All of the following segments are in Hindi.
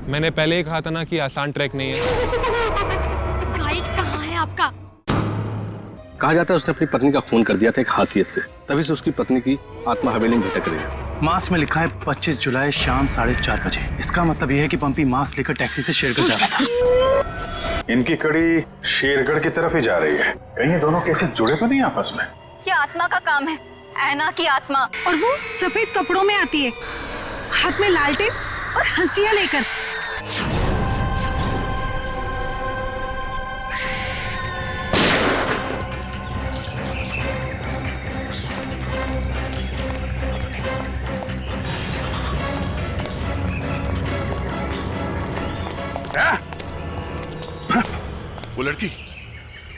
मैंने पहले ही कहा था ना कि आसान ट्रैक नहीं है। गाइड कहाँ है आपका? कहा जाता है उसने अपनी पत्नी का खून कर दिया था एक हासियत से, तभी से उसकी पत्नी की आत्मा हवेली में भटक रही है। मास में लिखा है 25 जुलाई शाम 4:30 बजे। इसका मतलब यह है कि पंपी मास लेकर टैक्सी से शेरगढ़ जा रहा था। इनकी कड़ी शेरगढ़ की तरफ ही जा रही है। कहीं ये दोनों केसेस जुड़े तो नहीं आपस में? ये आत्मा का काम है, ऐना की आत्मा। और वो सफेद कपड़ों में आती है, हाथ में लालटेन और हंसिया लेकर।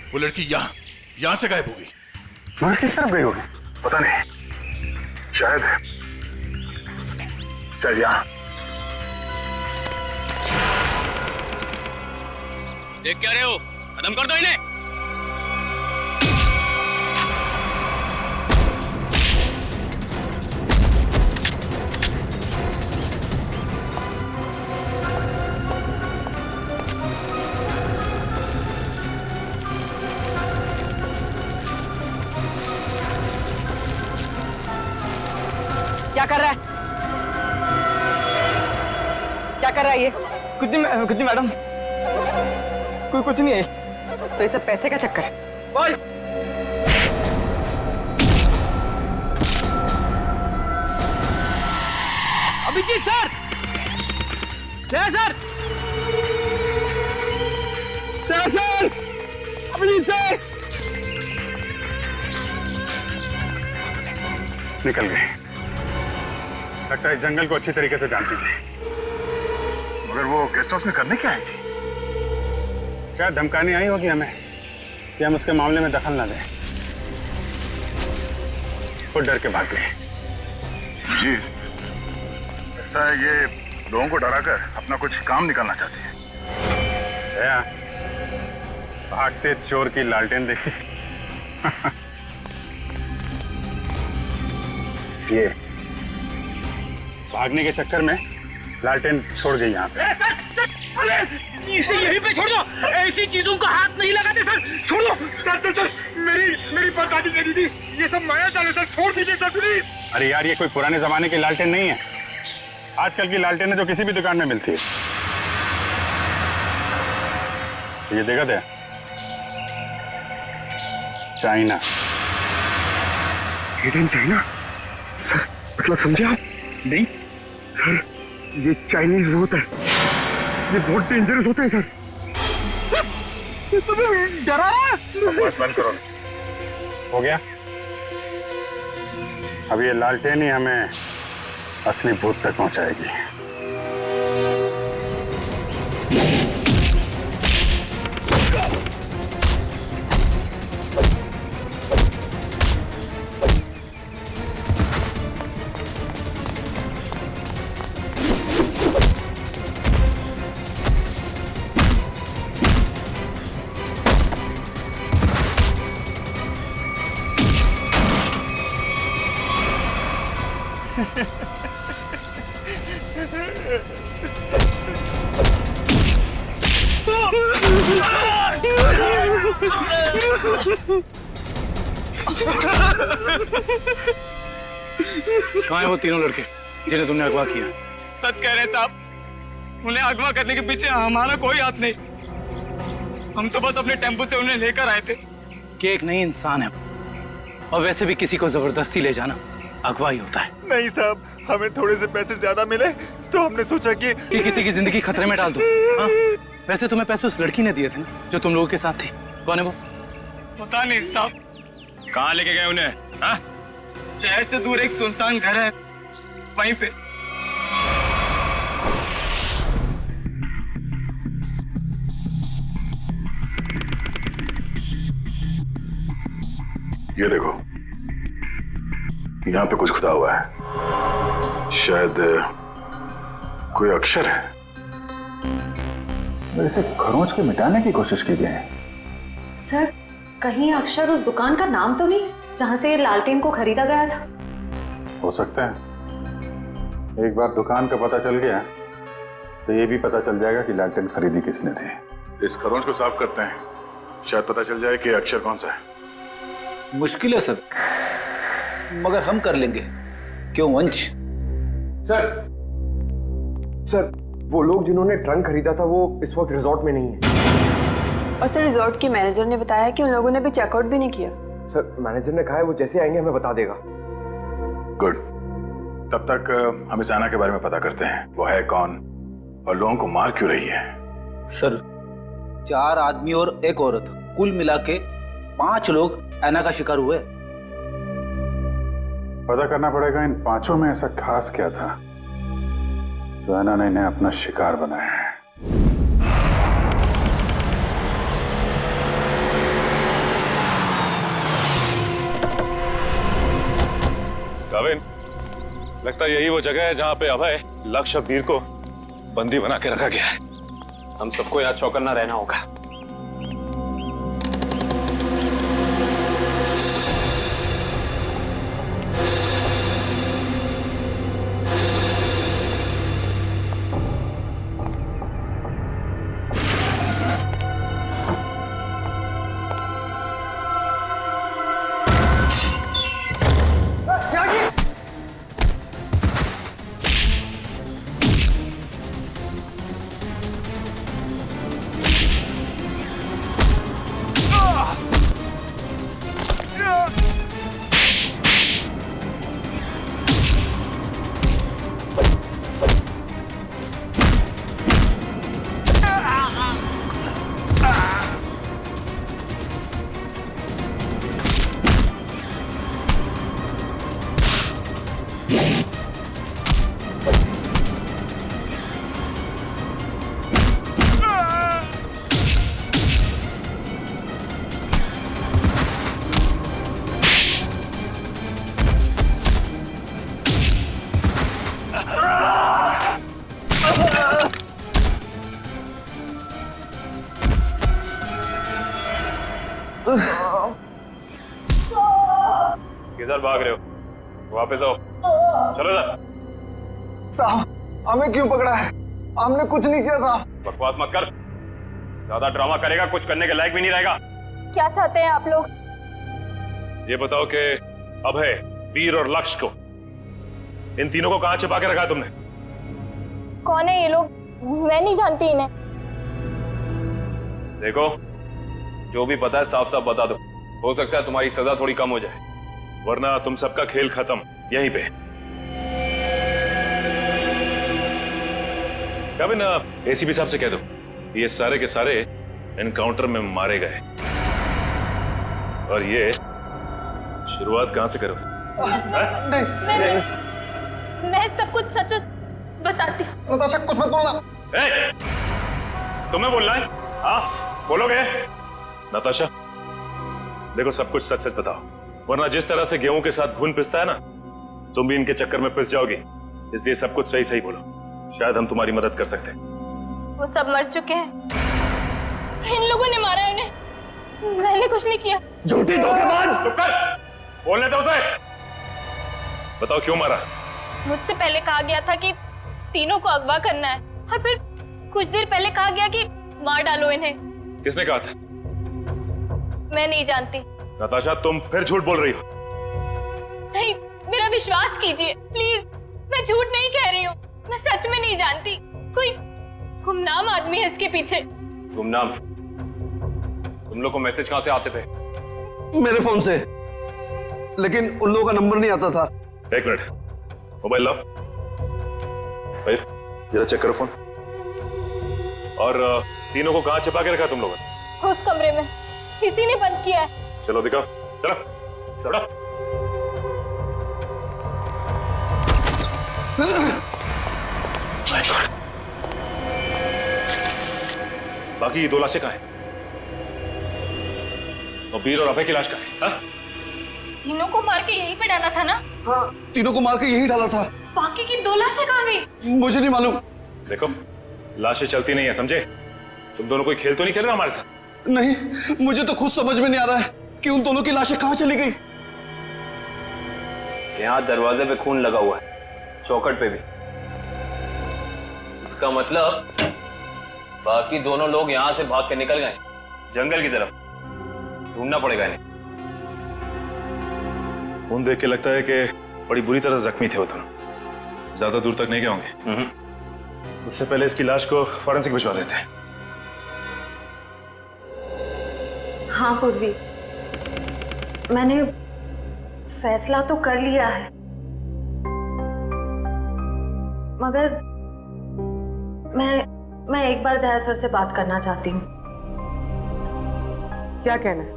वो लड़की यहाँ से गायब हो गई। मगर किस तरफ गई होगी पता नहीं। शायद यहाँ। देख क्या रहे हो? खत्म कर दो इन्हें। क्या कर रहा है? क्या कर रहा है ये? कुछ नहीं मैडम, कुछ नहीं है। तो ये सब पैसे का चक्कर है। बोल। Abhijit sir, sir, Abhijit sir. निकल गए। लगता है इस जंगल को अच्छी तरीके से जानती थी। मगर वो गेस्ट हाउस में करने क्या आई थी? क्या धमकाने आई होगी हमें कि हम उसके मामले में दखल ना दें। खुद डर के भाग गए। जी, ऐसा है ये लोगों को डराकर अपना कुछ काम निकालना चाहती है। भागते चोर की लालटेन देखी। ये भागने के चक्कर में लालटेन छोड़ गई यहाँ पे। इसे यहीं पे छोड़ दो। ऐसी चीजों का हाथ नहीं लगाते सर। छोड़ दो सर। मेरी बर्बादी करी थी। ये सब माया जाल है सर, छोड़ दीजिए सर प्लीज। अरे यार, ये कोई पुराने जमाने की लालटेन नहीं है। आजकल की लालटेन है जो किसी भी दुकान में मिलती है। ये देखा थे? चाइना। चाइना सर, मतलब समझे आप? नहीं सर, ये चाइनीज होता है, ये बहुत डेंजरस होते हैं सर। डरा? बस बंद करो। हो गया? अब ये लालटेन ही हमें असली भूत तक पहुंचाएगी। कहाँ है वो तीनों लड़के जिन्हें तुमने अगवा किया? सच कह रहे हैं साहब, उन्हें अगवा करने के पीछे हमारा कोई हाथ नहीं। हम तो बस अपने टेम्पो से उन्हें लेकर आए थे। कि एक नई इंसान है, और वैसे भी किसी को जबरदस्ती ले जाना अगवा ही होता है। नहीं साहब, हमें थोड़े से पैसे ज्यादा मिले तो हमने सोचा कि किसी की जिंदगी खतरे में डाल दो। हाँ? वैसे तुम्हें पैसे उस लड़की ने दिए थे ना जो तुम लोगों के साथ थी। कौन है वो? पता नहीं साहब। कहाँ लेके गए उन्हें? हाँ? शहर से दूर एक सुनसान घर है, वहीं पे। ये देखो, यहाँ पे कुछ खुदा हुआ है। शायद कोई अक्षर है। इसे खरोंच के मिटाने की कोशिश की गई है। सर, कहीं अक्षर उस दुकान का नाम तो नहीं जहां से ये लालटेन को खरीदा गया था? हो सकता है। एक बार दुकान का पता चल गया तो ये भी पता चल जाएगा कि लालटेन खरीदी किसने थी। इस खरोंच को साफ करते हैं, शायद पता चल जाए कि अक्षर कौन सा है। मुश्किल है सर, मगर हम कर लेंगे। क्यों वंश? सर वो लोग जिन्होंने ट्रंक खरीदा था वो इस वक्त रिजॉर्ट में नहीं है। और सर रिजॉर्ट के मैनेजर ने बताया कि उन लोगों ने अभी चेकआउट भी नहीं किया। सर मैनेजर ने कहा है वो जैसे आएंगे हमें बता देगा। गुड, तब तक हम इस ऐना के बारे में पता करते हैं, वो है कौन और लोगों को मार क्यों रही है। सर 4 आदमी और 1 औरत, कुल मिला के 5 लोग ऐना का शिकार हुए। पता करना पड़ेगा इन 5 में ऐसा खास क्या था तो ऐना ने इन्हें अपना शिकार बनाया है। कविन, लगता है यही वो जगह है जहां पे अभय लक्ष्य वीर को बंदी बना के रखा गया है। हम सबको यहाँ चौकन्ना रहना होगा। किधर भाग रहे हो? वापस आओ, चलो ना। साहब हमें क्यों पकड़ा है? हमने कुछ नहीं किया साहब। बकवास मत कर, ज्यादा ड्रामा करेगा कुछ करने के लायक भी नहीं रहेगा। क्या चाहते हैं आप लोग? ये बताओ कि अभय, वीर और लक्ष्य को, इन तीनों को कहां छिपा के रखा है तुमने? कौन है ये लोग? मैं नहीं जानती इन्हें। देखो, जो भी पता है साफ साफ बता दो, हो सकता है तुम्हारी सजा थोड़ी कम हो जाए, वरना तुम सबका खेल खत्म यहीं पे। कविन, एसीपी साहब से कह दो ये सारे के सारे एनकाउंटर में मारे गए। और ये शुरुआत कहां से करो? मैं सब कुछ सच बताती हूँ। नताशा कुछ मत बोलना। तुम्हें बोलना है? हाँ बोलोगे? नताशा देखो, सब कुछ सच सच बताओ, वरना जिस तरह से गेहूं के साथ घुन पिसता है ना, तुम भी इनके चक्कर में पिस जाओगी। इसलिए सब कुछ सही सही बोलो, शायद हम तुम्हारी मदद कर सकते हैं। वो सब मर चुके हैं, इन लोगों ने मारा है उन्हें, मैंने कुछ नहीं किया। झूठी धोखेबाज! चुप कर, बोलने दो उसे। बताओ क्यों मारा? मुझसे पहले कहा गया था कि तीनों को अगवा करना है, और फिर कुछ देर पहले कहा गया कि मार डालो इन्हें। किसने कहा था? मैं नहीं जानती। नताशा तुम फिर झूठ बोल रही हो। नहीं, मेरा विश्वास कीजिए प्लीज, मैं झूठ नहीं कह रही हूँ, मैं सच में नहीं जानती। कोई गुमनाम आदमी है इसके पीछे। गुमनाम? तुम लोग को मैसेज कहां से आते थे? मेरे फोन से, लेकिन उन लोगों का नंबर नहीं आता था। 1 मिनट, मोबाइल लाओ भाई, जरा चेक करो फोन। और तीनों को कहां छिपा के रखा तुम लोगों ने? उस कमरे में, किसी ने बंद किया है। चलो दिखाओ, चलो चलो। बाकी ये 2 लाशें कहां हैं? और वीर और अभय की लाश कहां है? तीनों को मार के यहीं पे डाला था ना? हाँ, तीनों को मार के यही डाला था। बाकी की 2 लाशें कहाँ गई? मुझे नहीं मालूम। देखो, लाशें चलती नहीं है, समझे? तुम दोनों कोई खेल तो नहीं खेल रहे हमारे साथ? नहीं, मुझे तो खुद समझ में नहीं आ रहा है कि उन दोनों की लाशें कहां चली गई। यहाँ दरवाजे पे खून लगा हुआ है, चौखट पे भी। इसका मतलब बाकी दोनों लोग यहाँ से भाग के निकल गए जंगल की तरफ। ढूंढना पड़ेगा इन्हें। खून देख के लगता है कि बड़ी बुरी तरह जख्मी थे वो दोनों। ज्यादा दूर तक नहीं गए होंगे। उससे पहले इसकी लाश को फॉरेंसिक भिजवा देते हैं। हाँ पूर्वी, मैंने फैसला तो कर लिया है, मगर मैं एक बार दया सर से बात करना चाहती हूँ। क्या कहना है?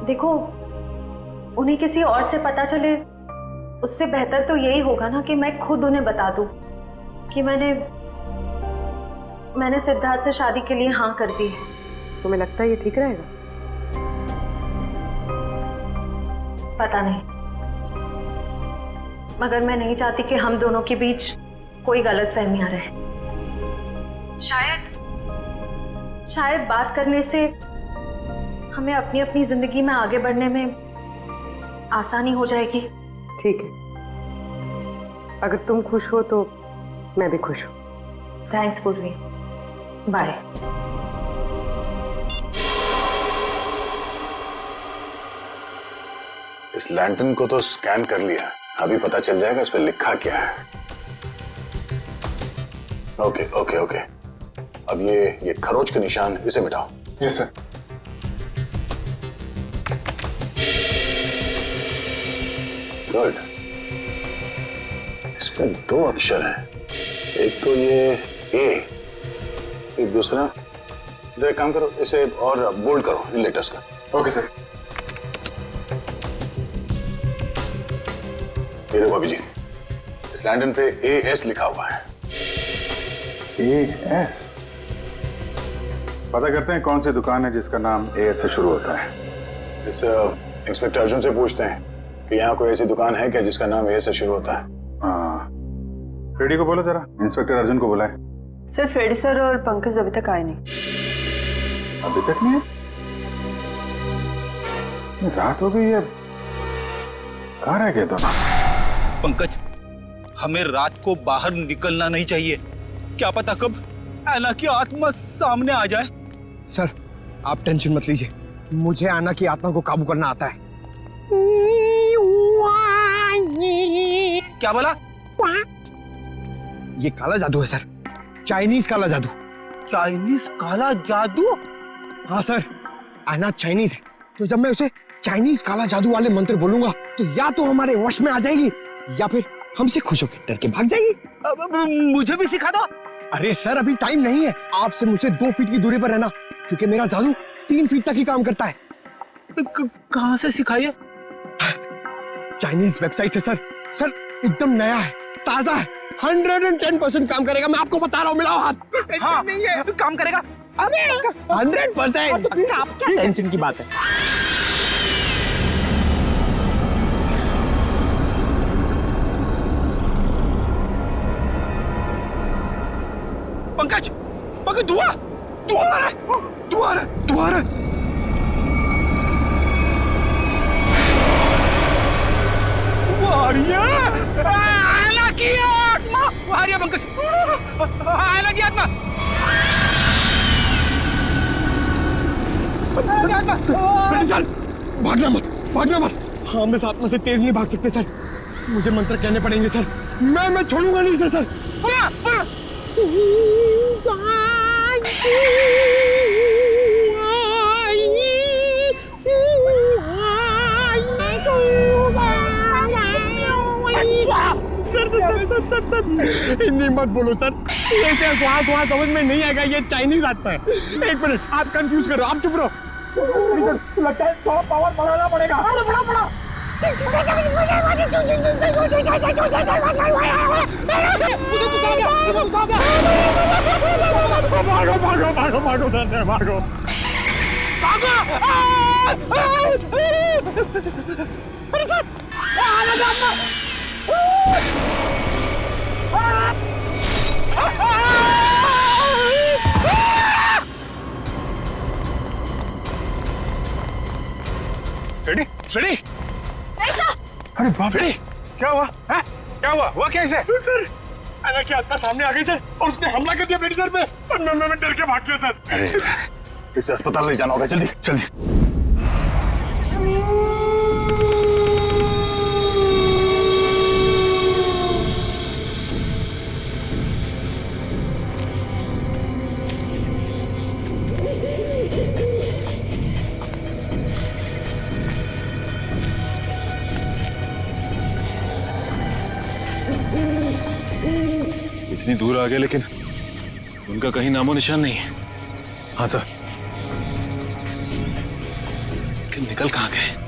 देखो, उन्हें किसी और से पता चले उससे बेहतर तो यही होगा ना कि मैं खुद उन्हें बता दूं कि मैंने सिद्धार्थ से शादी के लिए हाँ कर दी है। तुम्हें लगता है ये ठीक रहेगा? पता नहीं, मगर मैं नहीं चाहती कि हम दोनों के बीच कोई गलतफहमियां रहे। शायद बात करने से हमें अपनी अपनी जिंदगी में आगे बढ़ने में आसानी हो जाएगी। ठीक है, अगर तुम खुश हो तो मैं भी खुश हूँ। थैंक्स पूर्वी, बाय। इस लैंटर्न को तो स्कैन कर लिया, अभी पता चल जाएगा इस पे लिखा क्या है। ओके ओके ओके, अब ये खरोच के निशान इसे मिटाओ। Yes sir. गुड, इसमें 2 अक्षर हैं, एक तो ये ए, एक दूसरा। तो एक काम करो, इसे और बोल्ड करो इन लेटर्स का। Okay sir. ये देखो अभिजीत, इस लैंटर्न पे AS लिखा हुआ है। AS? पता करते हैं कौन सी दुकान है जिसका नाम AS से शुरू होता है। इस इंस्पेक्टर अर्जुन से पूछते हैं कि यहाँ कोई ऐसी दुकान है क्या जिसका नाम AS से शुरू होता है। हाँ, फ्रेडी को बोलो जरा, इंस्पेक्टर अर्जुन को बुलाए। सर, फ्रेडी सर और पंकज अभी तक आए नहीं। अभी तक नहीं है? रात हो गई है, कहाँ रह गए दोनों? पंकज, हमें रात को बाहर निकलना नहीं चाहिए। क्या पता कब ऐना की आत्मा सामने आ जाए। सर, आप टेंशन मत लीजिए, मुझे आना की आत्मा को काबू करना आता है। क्या बोला? ये काला जादू है सर, चाइनीज काला जादू। चाइनीज काला जादू? हाँ सर, आना चाइनीज है, तो जब मैं उसे चाइनीज काला जादू वाले मंत्र बोलूंगा तो या तो हमारे वश में आ जाएगी या फिर हमसे खुश होकर डर के भाग जाएगी। मुझे भी सिखा दो। अरे सर, अभी टाइम नहीं है, आपसे मुझसे 2 फीट की दूरी पर रहना, क्योंकि मेरा जादू 3 फीट तक ही काम करता है। कहाँ से सिखाइए? चाइनीज वेबसाइट है सर। सर, एकदम नया है, ताजा है, 110% काम करेगा, मैं आपको बता रहा हूँ। मिलाओ हाथ। हाँ, नहीं है, काम करेगा। अरे 100%। तो फिर आप क्या टेंशन की बात है? पंकज, पंकज, धुआं आ रहा है, धुआं आ रहा है। आना की आत्मा आ रही है पंकज, आना की आत्मा। भागना मत। हम इस आत्मा से तेज नहीं भाग सकते सर, मुझे मंत्र कहने पड़ेंगे सर। मैं छोड़ूंगा नहीं सर। सर, हिंदी मत बोलो सर, ऐसे वहाँ समझ में नहीं आएगा, ये चाइनीज आत्मा है। 1 मिनट, आप कंफ्यूज करो, आप चुप रहो। लगता है थोड़ा पावर बढ़ाना पड़ेगा। बड़ा भागो। अरे सर, रेडी? ऐसा? अरे बाप रे, क्या हुआ? हुआ कैसे? सर, आना की आत्मा सामने आ गई सर और उसने हमला कर दिया फ्रेडी सर पे। मैं डर के भाग गया सर। अरे इसे अस्पताल ले जाना होगा, जल्दी जल्दी। इतनी दूर आ गए लेकिन उनका कहीं नामो निशान नहीं है। हाँ सर। कि निकल कहाँ गए?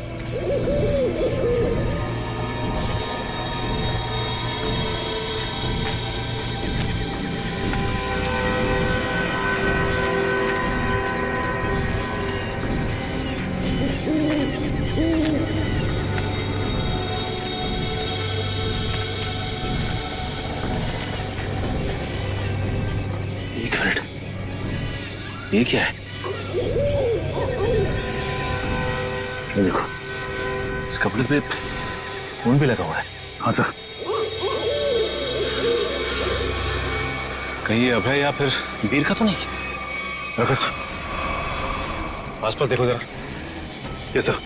ये क्या है? ये देखो, इस कपड़े पे खून भी लगा हुआ है। हाँ सर। कहीं ये अभय या फिर वीर का तो नहीं? रखो सर, आसपास देखो जरा। ये सर।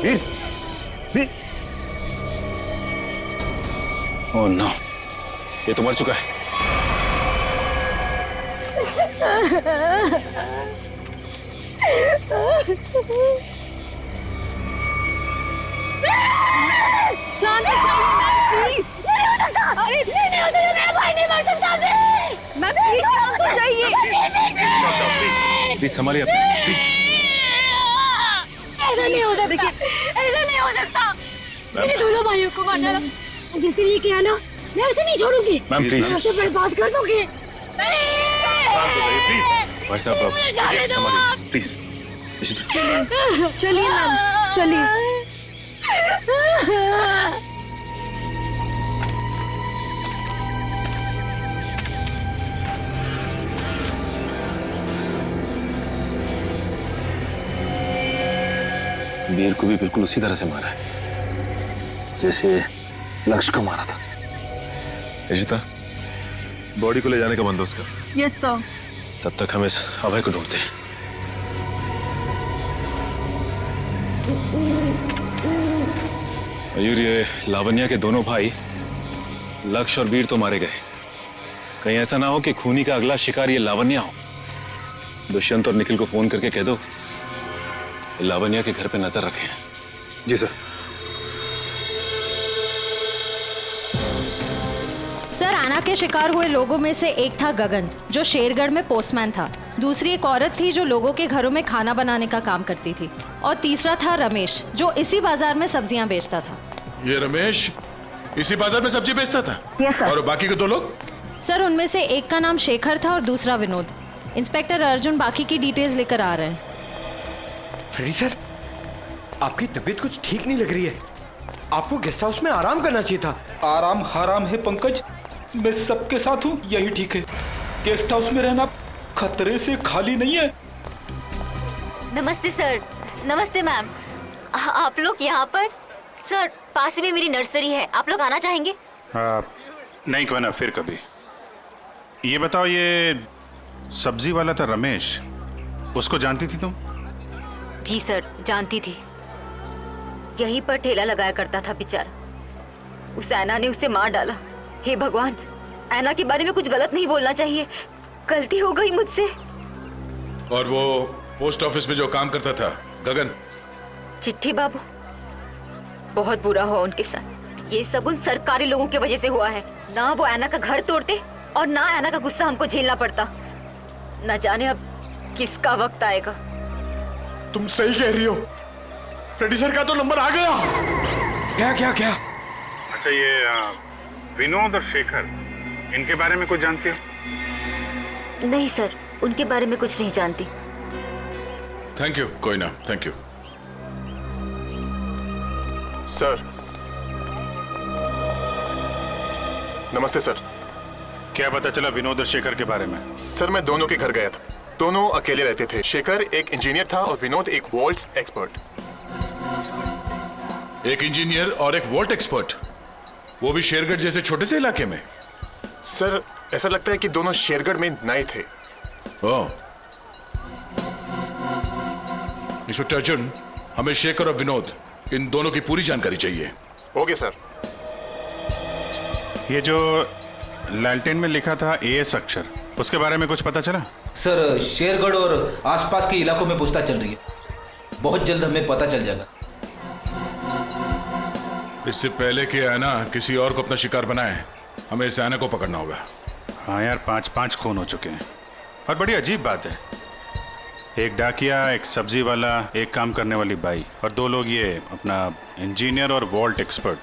वीर, वीर। ओह नो, ये तो मर चुका है। प्लीज संभालिए अपने, प्लीज। ऐसा नहीं हो सकता, देखिए ऐसा नहीं हो सकता। मेरे दोनों भाइयों को मार डाला, जिसने ये किया ना, मैं ऐसे नहीं छोड़ूंगी। मैम प्लीज, मैं बर्बाद कर दूंगी। भाई साहब संभालिए प्लीज। चलिए मैम, चलिए। वीर को भी बिल्कुल उसी तरह से मारा है जैसे लक्ष्य को मारा था। रिशिता, बॉडी को ले जाने का बंदोबस्त कर। Yes sir. तब तक हम इस अभय को ढूंढते हैं। मयूर, ये लावण्या के दोनों भाई लक्ष्य और वीर तो मारे गए। कहीं ऐसा ना हो कि खूनी का अगला शिकार ये लावण्या हो। दुष्यंत और निखिल को फोन करके कह दो लावण्या के घर पे नजर रखें। जी सर। सर, आना के शिकार हुए लोगों में से एक था गगन, जो शेरगढ़ में पोस्टमैन था। दूसरी एक औरत थी जो लोगों के घरों में खाना बनाने का काम करती थी। और तीसरा था रमेश, जो इसी बाजार में सब्जियां बेचता था। ये रमेश इसी बाजार में सब्जी बेचता था? Yes sir. और बाकी के दो लोग? सर, उनमें से एक का नाम शेखर था और दूसरा विनोद। इंस्पेक्टर अर्जुन बाकी की डिटेल्स लेकर आ रहे हैं। फ्रेडी सर, आपकी तबीयत कुछ ठीक नहीं लग रही है। आपको गेस्ट हाउस में आराम करना चाहिए था। आराम हराम है पंकज, मैं सबके साथ हूँ, यही ठीक है। गेस्ट हाउस में रहना खतरे से खाली नहीं है। नमस्ते सर। नमस्ते मैम। आप लोग यहाँ पर? सर, पास में मेरी नर्सरी है, आप लोग आना चाहेंगे? नहीं, क्यों ना, फिर कभी। ये बताओ, ये सब्जी वाला था रमेश, उसको जानती थी तुम? जी सर, जानती थी। यहीं पर ठेला लगाया करता था बेचारा। उस ऐना ने उसे मार डाला। हे भगवान, ऐना के बारे में कुछ गलत नहीं बोलना चाहिए, गलती हो गई मुझसे। और वो पोस्ट ऑफिस में जो काम करता था गगन? चिट्ठी बाबू, बहुत बुरा हुआ उनके साथ। ये सब उन सरकारी लोगों की वजह से हुआ है। ना वो ऐना का घर तोड़ते और ना ऐना का गुस्सा हमको झेलना पड़ता। न जाने अब किसका वक्त आएगा। तुम सही कह रही हो, फ्रेडी सर का तो नंबर आ गया। क्या क्या क्या? अच्छा, ये विनोद और शेखर, इनके बारे में कुछ जानती हो? नहीं सर, उनके बारे में कुछ नहीं जानती। थैंक यू, कोई ना, थैंक यू। सर नमस्ते सर। क्या पता चला विनोद और शेखर के बारे में? सर मैं दोनों के घर गया था। दोनों अकेले रहते थे। शेखर एक इंजीनियर था और विनोद एक वॉल्ट्स एक्सपर्ट। एक इंजीनियर और एक वॉल्ट एक्सपर्ट, वो भी शेरगढ़ जैसे छोटे से इलाके में? सर ऐसा लगता है कि दोनों शेरगढ़ में नए थे। ओह। इंस्पेक्टर अर्जुन, हमें शेखर और विनोद इन दोनों की पूरी जानकारी चाहिए। Okay sir. ये जो लालटेन में लिखा था एएस अक्षर, उसके बारे में कुछ पता चला? सर शेरगढ़ और आसपास के इलाकों में पूछताछ चल रही है, बहुत जल्द हमें पता चल जाएगा। इससे पहले कि ऐना किसी और को अपना शिकार बनाए, हमें इस ऐना को पकड़ना होगा। हाँ यार, 5 खून हो चुके हैं। और बड़ी अजीब बात है, एक डाकिया, एक सब्जी वाला, एक काम करने वाली बाई और 2 लोग ये अपना इंजीनियर और वॉल्ट एक्सपर्ट।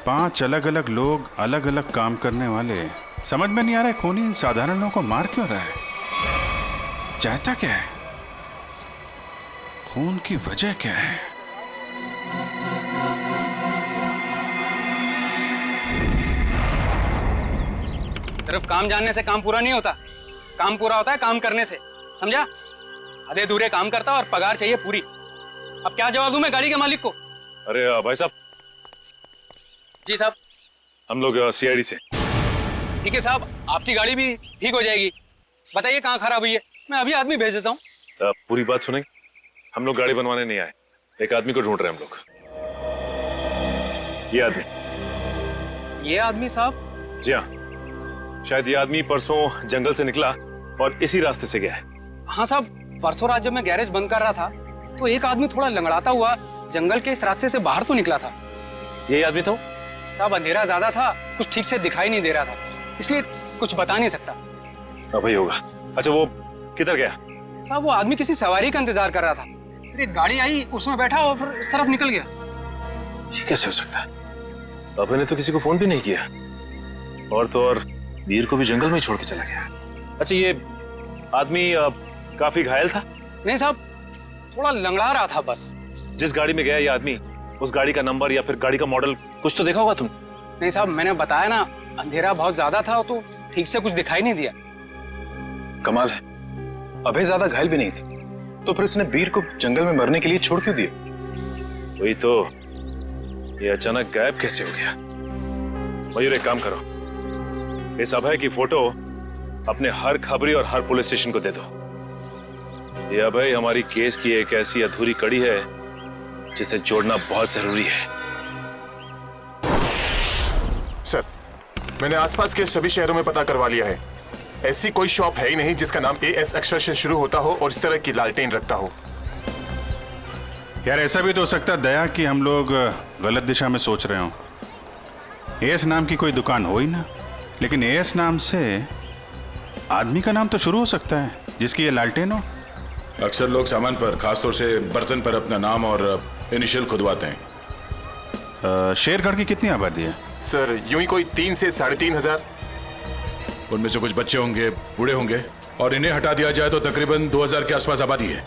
5 अलग अलग लोग, अलग अलग काम करने वाले। समझ में नहीं आ रहा है खूनी इन साधारण लोगों को मार क्यों रहा है? चाहता क्या है? खून की वजह क्या है? सिर्फ काम जानने से काम पूरा नहीं होता, काम पूरा होता है काम करने से, समझा? आधे अधूरे काम करता और पगार चाहिए पूरी। अब क्या जवाब दूं मैं गाड़ी के मालिक को? अरे भाई साहब। जी साहब। हम लोग सीआईडी से। ठीक है साहब, आपकी गाड़ी भी ठीक हो जाएगी। बताइए कहाँ खराब हुई है, मैं अभी आदमी भेज देता हूँ। पूरी बात सुनेंगे? हम लोग गाड़ी बनवाने नहीं आए, एक आदमी को ढूंढ रहे हैं हम लोग। ये आदमी। ये आदमी साहब? जी हाँ, शायद ये आदमी परसों जंगल से निकला और इसी रास्ते से गया है। हाँ साहब, परसों रात जब मैं गैरेज बंद कर रहा था तो एक आदमी थोड़ा लंगड़ाता हुआ जंगल के इस रास्ते से बाहर तो निकला था। यही आदमी था? साहब अंधेरा ज्यादा था, कुछ ठीक से दिखाई नहीं दे रहा था, इसलिए कुछ बता नहीं सकता। वही होगा। अच्छा वो किधर गया? साहब वो आदमी किसी सवारी का इंतजार कर रहा था, फिर एक गाड़ी आई, उसमें बैठा और फिर इस तरफ निकल गया। ये कैसे हो सकता है? अभय ने तो किसी को फोन भी नहीं किया, और तो और वीर को भी जंगल में ही छोड़ के चला गया। अच्छा ये आदमी काफी घायल था? नहीं साहब, थोड़ा लंगड़ा रहा था बस। जिस गाड़ी में गया ये आदमी, उस गाड़ी का नंबर या फिर गाड़ी का मॉडल कुछ तो देखा होगा तुम? नहीं साहब, मैंने बताया ना, अंधेरा बहुत ज्यादा था तो ठीक से कुछ दिखाई नहीं दिया। कमाल है, अभय ज्यादा घायल भी नहीं थी, तो फिर उसने वीर को जंगल में मरने के लिए छोड़ क्यों दिया? वही तो, ये अचानक गायब कैसे हो गया? मयूर एक काम करो, इस अभय की फोटो अपने हर खबरी और हर पुलिस स्टेशन को दे दो। ये अभय हमारी केस की एक ऐसी अधूरी कड़ी है जिसे जोड़ना बहुत जरूरी है। सर मैंने आसपास के सभी शहरों में पता करवा लिया है, ऐसी कोई शॉप है ही नहीं जिसका नाम एएस अक्षर से शुरू होता हो और इस तरह की लालटेन रखता हो। यार ऐसा भी तो हो सकता है दया कि हम लोग गलत दिशा में सोच रहे हो। एएस नाम की कोई दुकान हो ही ना, लेकिन एएस नाम से आदमी का नाम तो शुरू हो सकता है जिसकी ये लालटेन हो। अक्सर लोग सामान पर, खासतौर से बर्तन पर अपना नाम और इनिशियल खुदवाते हैं। शेरगढ़ की कितनी आबादी है? सर यूं ही कोई 3 से 3.5 हजार। उनमें से कुछ बच्चे होंगे, बूढ़े होंगे, और इन्हें हटा दिया जाए तो तकरीबन 2000 के आसपास आबादी है।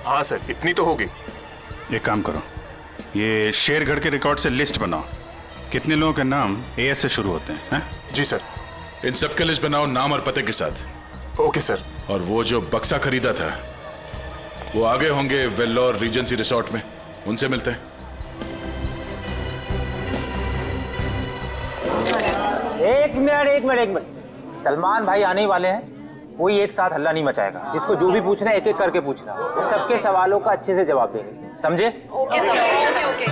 हाँ सर, इतनी तो होगी। एक काम करो, ये शेरगढ़ के रिकॉर्ड से लिस्ट बनाओ, कितने लोगों के नाम एएस से शुरू होते हैं? जी सर। इन सबके लिस्ट बनाओ नाम और पते के साथ। Okay sir. और वो जो बक्सा खरीदा था वो आगे होंगे वेल्लोर रीजेंसी रिसोर्ट में, उनसे मिलते हैं। एक मिनट, सलमान भाई आने वाले हैं, कोई एक साथ हल्ला नहीं मचाएगा। जिसको जो भी पूछना है एक एक करके पूछना, वो सबके सवालों का अच्छे से जवाब देंगे, समझे? Okay sir, okay.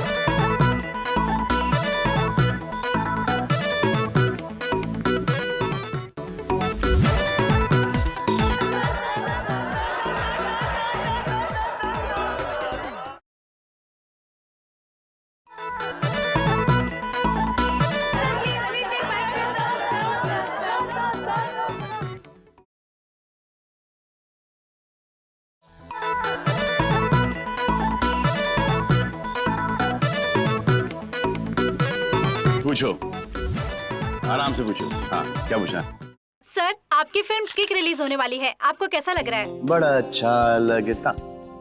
पूछो, आराम से पूछो। हाँ, क्या पूछना? सर, आपकी फिल्म किक रिलीज होने वाली है, आपको कैसा लग रहा है? बड़ा अच्छा लगता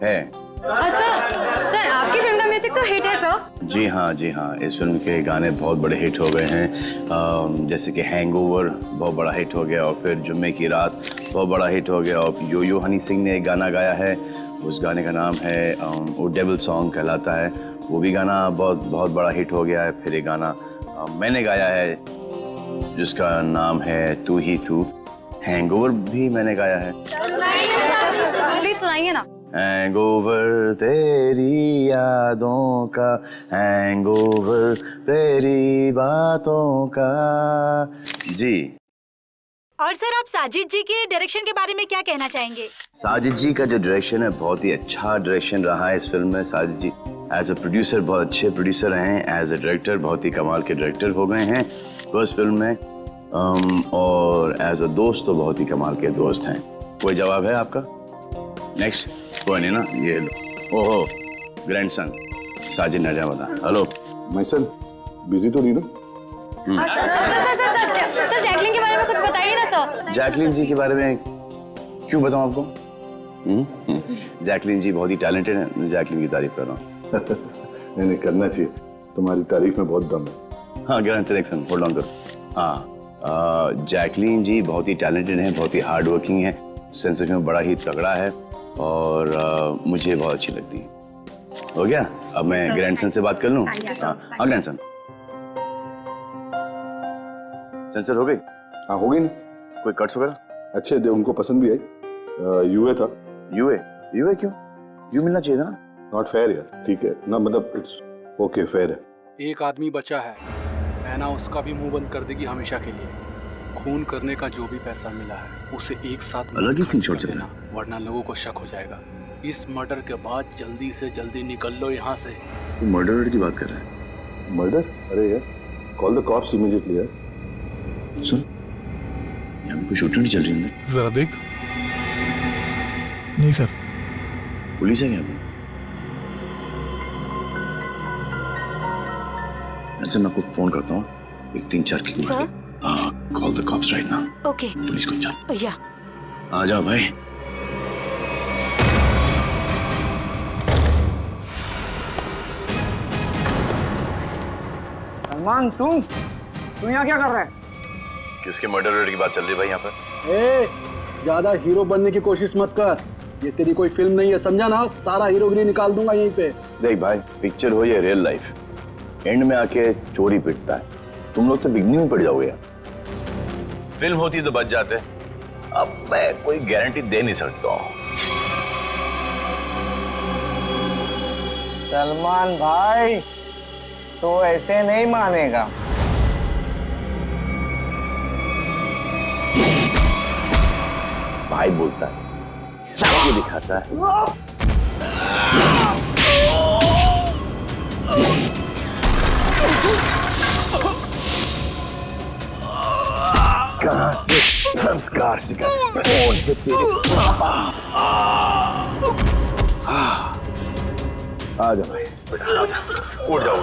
है। सर आपकी फिल्म का म्यूजिक तो हिट है सर। जी हाँ, इस फिल्म के गाने बहुत बड़े हिट हो गए हैं। जैसे कि हैंगओवर बहुत बड़ा हिट हो गया, और फिर जुम्मे की रात बहुत बड़ा हिट हो गया, और यो हनी सिंह ने एक गाना गाया है, उस गाने का नाम है वो डेविल सॉन्ग कहलाता है, वो भी गाना बहुत बड़ा हिट हो गया है। फिर एक गाना मैंने गाया है जिसका नाम है तू ही तू, हैंगओवर भी मैंने गाया है। प्लीज सुनाइए ना। हैंगओवर तेरी यादों का, हैंगओवर तेरी बातों का। जी। और सर आप साजिद जी के डायरेक्शन के बारे में क्या कहना चाहेंगे? साजिद जी का जो डायरेक्शन है बहुत ही अच्छा डायरेक्शन रहा है इस फिल्म में। साजिद जी एज अ प्रोड्यूसर बहुत अच्छे प्रोड्यूसर हैं, एज अ डायरेक्टर बहुत ही कमाल के डायरेक्टर हो गए हैं फर्स्ट फिल्म में, और एज अ दोस्त तो बहुत ही कमाल के दोस्त हैं। कोई जवाब है आपका? नेक्स्ट कोई नहीं ना, ये ओहो ग्रैंडसन साजिद नजावला। हेलो माय सन, बिजी तो नहीं ना? सर जैकलिन के बारे में कुछ बताइए ना सर। जैकलिन जी के बारे में क्यों बताऊं आपको? जैकलिन जी बहुत ही टैलेंटेड है, जैकलिन की तारीफ कर रहा हूँ। नहीं करना चाहिए, तुम्हारी तारीफ में बहुत दम है। हाँ ग्रैंड सिलेक्शन, होल्ड ऑन करो। हाँ जैकलिन जी बहुत ही टैलेंटेड हैं, बहुत ही हार्ड वर्किंग है, सेंस ऑफ ह्यूमर बड़ा ही तगड़ा है, और मुझे बहुत अच्छी लगती है। हो गया, अब मैं ग्रैंडसन से बात कर लूँ? हाँ ग्रैंडसन, सेंसर हो गई? हाँ हो गई ना। कोई कट्स वगैरह? अच्छे थे, उनको पसंद भी आई। यूए था। यूए क्यों? यू मिलना चाहिए था ना। नॉट फेयर यार। ठीक है ना, मतलब इट्स ओके, फेयर है। एक आदमी बचा है, मैना उसका भी मुंह बंद कर देगी हमेशा के लिए। खून करने का जो भी पैसा मिला है उसे एक साथ अलग ही सीन छोड़ देना, वरना लोगों को शक हो जाएगा। इस मर्डर के बाद जल्दी से जल्दी निकल लो यहाँ से। तू मर्डर की बात कर रहा है? मर्डर? अरे यार, कॉल द कॉप्स इमीडिएटली यार। सुन, यहाँ पे कोई शूटिंग नहीं चल रही है? जरा देख। नहीं सर। पुलिस है यहाँ पे? अच्छा मैं आपको फोन करता हूँ, एक 3-4 की call the cops right now. Okay. Police को जाओ। या आ जाओ भाई। सलमान तू यहाँ क्या कर रहा है? किसके मर्डर की बात चल रही है भाई यहाँ पर? ए, ज्यादा हीरो बनने की कोशिश मत कर, ये तेरी कोई फिल्म नहीं है, समझा ना? सारा हीरोगिरी निकाल दूंगा यहीं पे। देख भाई, पिक्चर हो या रियल लाइफ, एंड में आके चोरी पिटता है। तुम लोग तो बिगनिंग में पड़ जाओगे यार। फिल्म होती तो बच जाते, अब मैं कोई गारंटी दे नहीं सकता हूँ। सलमान भाई तो ऐसे नहीं मानेगा। भाई बोलता है, चाकू दिखाता है। कहां से संस्कार सीखा? कौन है तेरे पापा? आ जाओ भाई, उठ जाओ।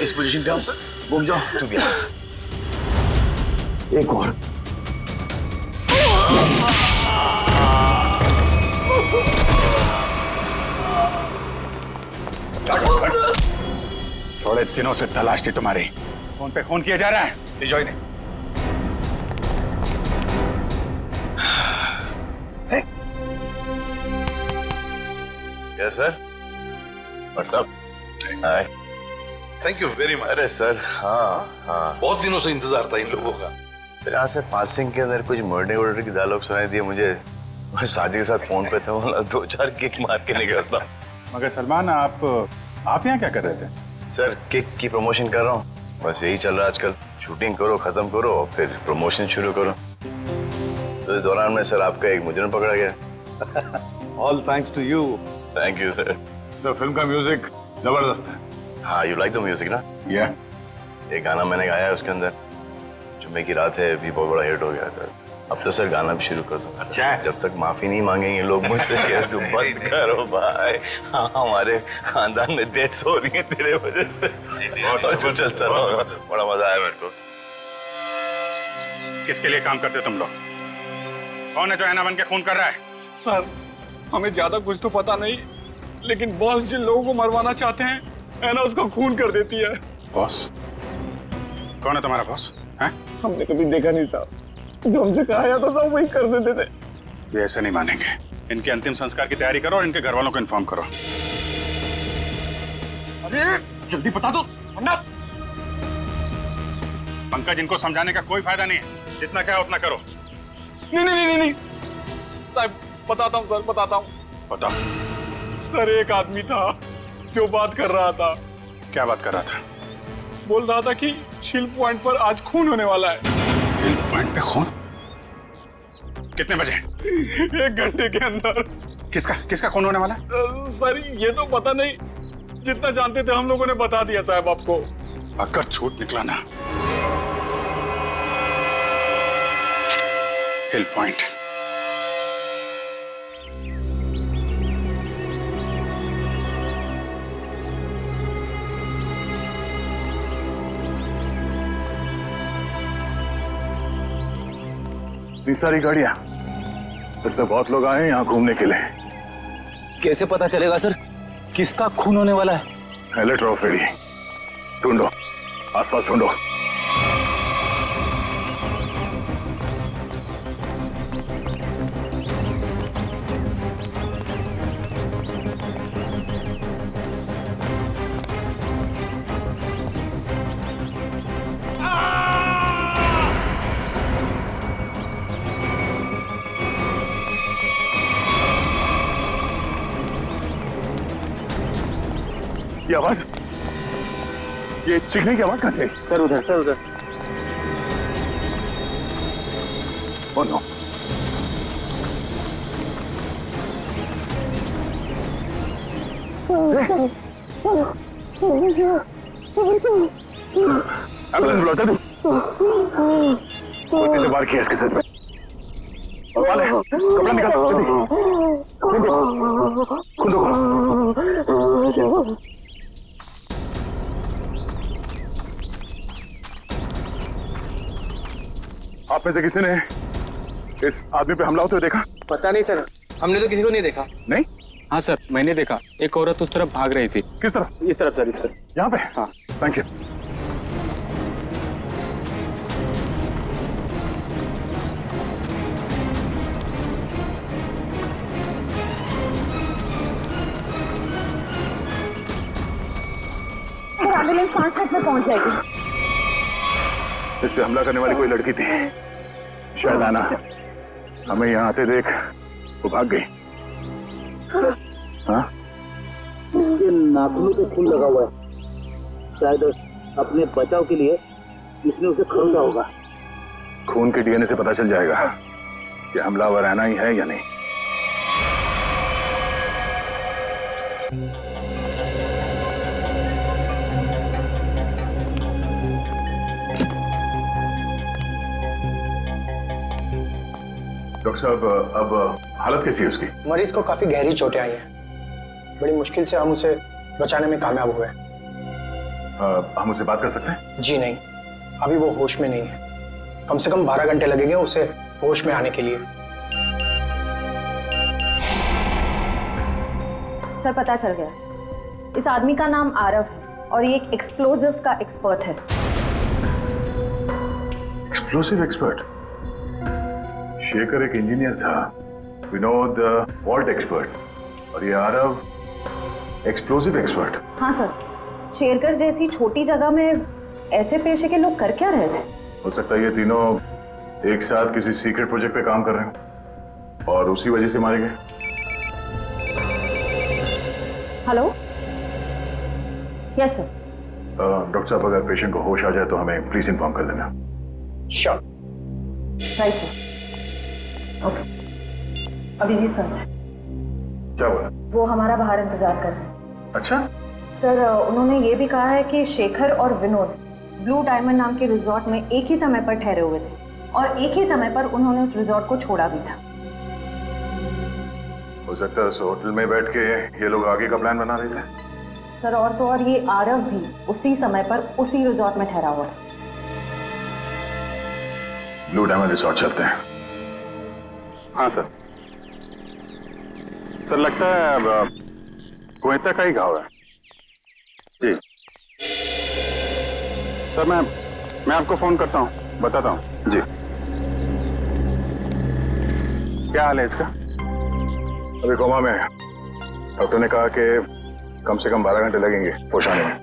इस पोजीशन पे आओ, घूम जाओ। तू भी आ। एक और। थोड़े दिनों से तलाश थी तुम्हारी। फोन पे खून किया जा रहा है, ले जाओ इन्हें। Yes sir. What's up? Hi. Thank you very much. अरे सर, हाँ। बहुत दिनों से इंतजार था इन लोगों का। फिर यहाँ से पासिंग के अंदर कुछ मर्डर की डायलॉग सुनाई दिए मुझे। मैं साजिद के साथ फोन पे था, बोला 2-4 किक मार के निकलता। मगर सलमान, आप यहाँ क्या कर रहे थे? सर किक की प्रमोशन कर रहा हूँ, बस यही चल रहा है आजकल। शूटिंग करो, खत्म करो, फिर प्रमोशन शुरू करो। तो इस दौरान में सर आपका एक मुजरिम पकड़ा गया। All thanks to you. Thank you sir. Sir film का म्यूजिक जबरदस्त है। हाँ, यू लाइक द म्यूजिक ना? या एक गाना मैंने गाया है उसके अंदर, जुम्मे की रात है, भी बहुत बड़ा हिट हो गया था। अब तो सर गाना भी शुरू कर दो। अच्छा, जब तक माफी नहीं मांगेंगे लोग मुझसे कि तुम बंद करो भाई। हाँ, हमारे खानदान में डेथ्स हो रही है तेरे वजह से। और चलता रहो, बड़ा मजा आया मेरे को। किसके लिए काम करते हो तुम लोग? कौन है जो ऐना बन के खून कर रहा है? सर हमें ज्यादा कुछ तो पता नहीं, लेकिन बॉस जिन लोगों को मरवाना चाहते हैं ऐना उसका खून कर देती है। बॉस? कौन है तुम्हारा बॉस? हैं? हमने कभी देखा नहीं साहब, जो हमसे कहा जाता था वही कर देते थे। ये ऐसे नहीं मानेंगे। इनके अंतिम संस्कार की तैयारी करो और इनके घर वालों को इन्फॉर्म करो। अरे जल्दी बता दो वरना। पंकज, इनको समझाने का कोई फायदा नहीं है, जितना क्या उतना करो। नहीं साहब, बताता हूँ सर, बताता हूँ। बताओ। सर, एक आदमी था जो बात कर रहा था। क्या बात कर रहा था? बोल रहा था कि हिल पॉइंट पर आज खून होने वाला है। हिल पॉइंट पे खून? कितने बजे? 1 घंटे के अंदर। किसका खून होने वाला? सर, ये तो पता नहीं, जितना जानते थे हम लोगों ने बता दिया साहब आपको। अगर झूठ निकला ना, हिल पॉइंट। इतनी सारी गाड़ियां, फिर तो बहुत लोग आए हैं यहाँ घूमने के लिए। कैसे पता चलेगा सर किसका खून होने वाला है? अलर्ट रहो फेरी, ढूंढो, आसपास ढूंढो। ये आवाज, ये चीखने की आवाज कहां से? सर उधर, सर उधर। Oh no. एम्बुलेंस बुलाता तू। कैसे बार किया इसके सर पे? कपड़ा निकाल जल्दी। खून दो। आप में से किसी ने इस आदमी पे हमला होते हुए देखा? पता नहीं सर, हमने तो किसी को नहीं देखा। नहीं? हाँ सर, मैंने देखा। एक औरत उस तरफ भाग रही थी। किस तरफ? इस तरफ सर, इस तरफ। यहाँ पे? हाँ। Thank you. एम्बुलेंस 5 मिनट में पहुंच जाएगी। इससे हमला करने वाली कोई लड़की थी, शायद आना। हमें यहाँ आते देख वो भाग गई। हाँ? इसके नाखूनों पे खून लगा हुआ है, शायद अपने बचाव के लिए इसने उसे खरीदा होगा। खून के डीएनए से पता चल जाएगा कि हमलावर आना ही है या नहीं। डॉक्टर साहब, अब हालत कैसी है उसकी? मरीज को काफी गहरी चोटें आई हैं। बड़ी मुश्किल से हम उसे बचाने में कामयाब हुए। हम उसे बात कर सकते हैं? जी नहीं, अभी वो होश में नहीं है। कम से कम 12 घंटे लगेंगे उसे होश में आने के लिए। सर, पता चल गया। इस आदमी का नाम आरव है और ये एक एक्सप्लोजिव्स का एक्सपर्ट है। Explosive expert? शेखर एक इंजीनियर था, विनोद वॉल्ट एक्सपर्ट, और ये आरव एक्सप्लोसिव एक्सपर्ट। हाँ सर, शेरकर जैसी छोटी जगह में ऐसे पेशे के लोग कर क्या रहे थे? हो सकता है ये तीनों एक साथ किसी सीक्रेट प्रोजेक्ट पे काम कर रहे हैं और उसी वजह से मारे गए। हेलो? Yes sir. डॉक्टर साहब, अगर पेशेंट को होश आ जाए तो हमें प्लीज इन्फॉर्म कर देना। Sure. Right sir. Okay. Abhijit sir क्या बोला? वो हमारा बाहर इंतजार कर रहे हैं। अच्छा सर, उन्होंने ये भी कहा है कि शेखर और विनोद ब्लू डायमंड नाम के रिजॉर्ट में एक ही समय पर ठहरे हुए थे और एक ही समय पर उन्होंने उस रिजॉर्ट को छोड़ा भी था। हो सकता है उस होटल में बैठ के ये लोग आगे का प्लान बना रहे थे। सर, और तो और ये आरव भी उसी समय पर उसी रिजॉर्ट में ठहरा हुआ है। ब्लू डायमंड रिसोर्ट चलते हैं। हाँ सर। सर लगता है कोयता का ही घाव है। जी सर, मैं आपको फोन करता हूँ, बताता हूँ। जी क्या हाल है इसका? अभी कोमा में है। डॉक्टर ने कहा कि कम से कम 12 घंटे लगेंगे होश आने में।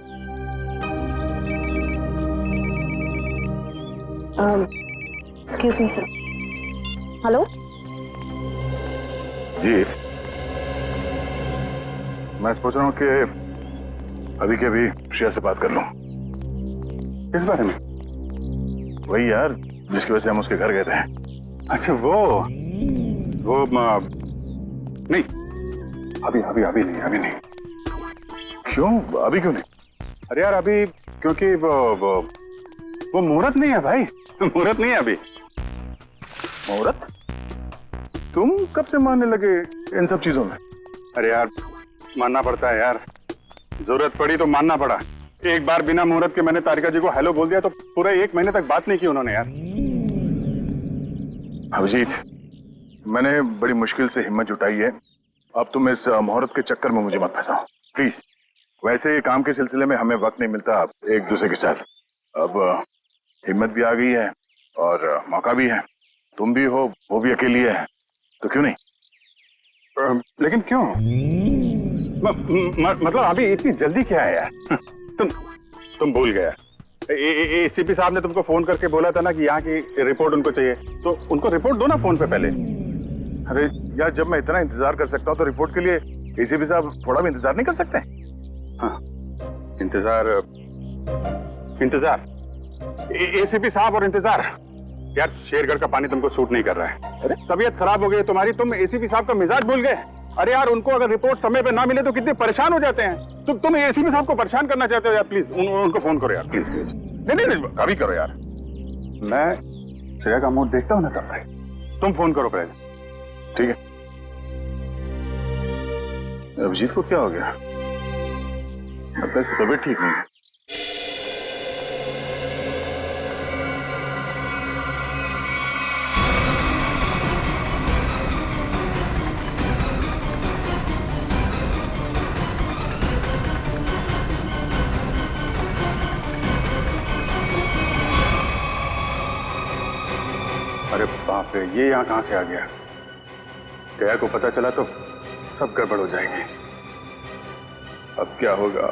Excuse me sir. हेलो जी, मैं सोच रहा हूँ कि अभी के अभी श्रेया से बात कर लूं। किस बारे में? वही यार जिसकी वजह से हम उसके घर गए थे। अच्छा वो नहीं, अभी नहीं। क्यों? अभी क्यों नहीं? अरे यार अभी क्योंकि वो मुहूर्त नहीं है भाई, मुहूर्त नहीं है अभी। मुहूर्त? तुम कब से मानने लगे इन सब चीजों में? अरे यार मानना पड़ता है यार, जरूरत पड़ी तो मानना पड़ा। एक बार बिना मुहूर्त के मैंने तारिका जी को हेलो बोल दिया तो पूरे 1 महीने तक बात नहीं की उन्होंने यार। अभिजीत, मैंने बड़ी मुश्किल से हिम्मत जुटाई है, अब तुम इस मुहूर्त के चक्कर में मुझे मत फंसाओ प्लीज। वैसे काम के सिलसिले में हमें वक्त नहीं मिलता एक दूसरे के साथ। अब हिम्मत भी आ गई है और मौका भी है, तुम भी हो, वो भी अकेली है, तो क्यों नहीं? लेकिन क्यों? मतलब अभी इतनी जल्दी क्या है यार? तुम भूल गया। एसीपी साहब ने तुमको फोन करके बोला था ना कि यहाँ की रिपोर्ट उनको चाहिए, तो उनको रिपोर्ट दो ना फोन पे पहले। अरे यार जब मैं इतना इंतजार कर सकता हूँ तो रिपोर्ट के लिए एसीपी साहब थोड़ा भी इंतजार नहीं कर सकते? हाँ, इंतजार एसीपी साहब और इंतजार। यार शेरगढ़ का पानी तुमको सूट नहीं कर रहा है। अरे तबीयत खराब हो गई तुम्हारी, तुम एसीपी साहब का मिजाज भूल गए। अरे यार उनको अगर रिपोर्ट समय पे ना मिले तो कितने परेशान हो जाते हैं। तुम एसीपी साहब को परेशान करना चाहते हो यार, प्लीज उनको फोन करो यार, प्लीज। नहीं अभी करो यार, मैं श्रेया का मूड देखता हूँ ना तब भाई। तुम फोन करो पहले, ठीक है? अभिजीत को क्या हो गया? लगता है इसकी तबीयत ठीक नहीं है। अरे बाप रे, ये यहाँ कहां से आ गया? गया को पता चला तो सब गड़बड़ हो जाएगी। अब क्या होगा?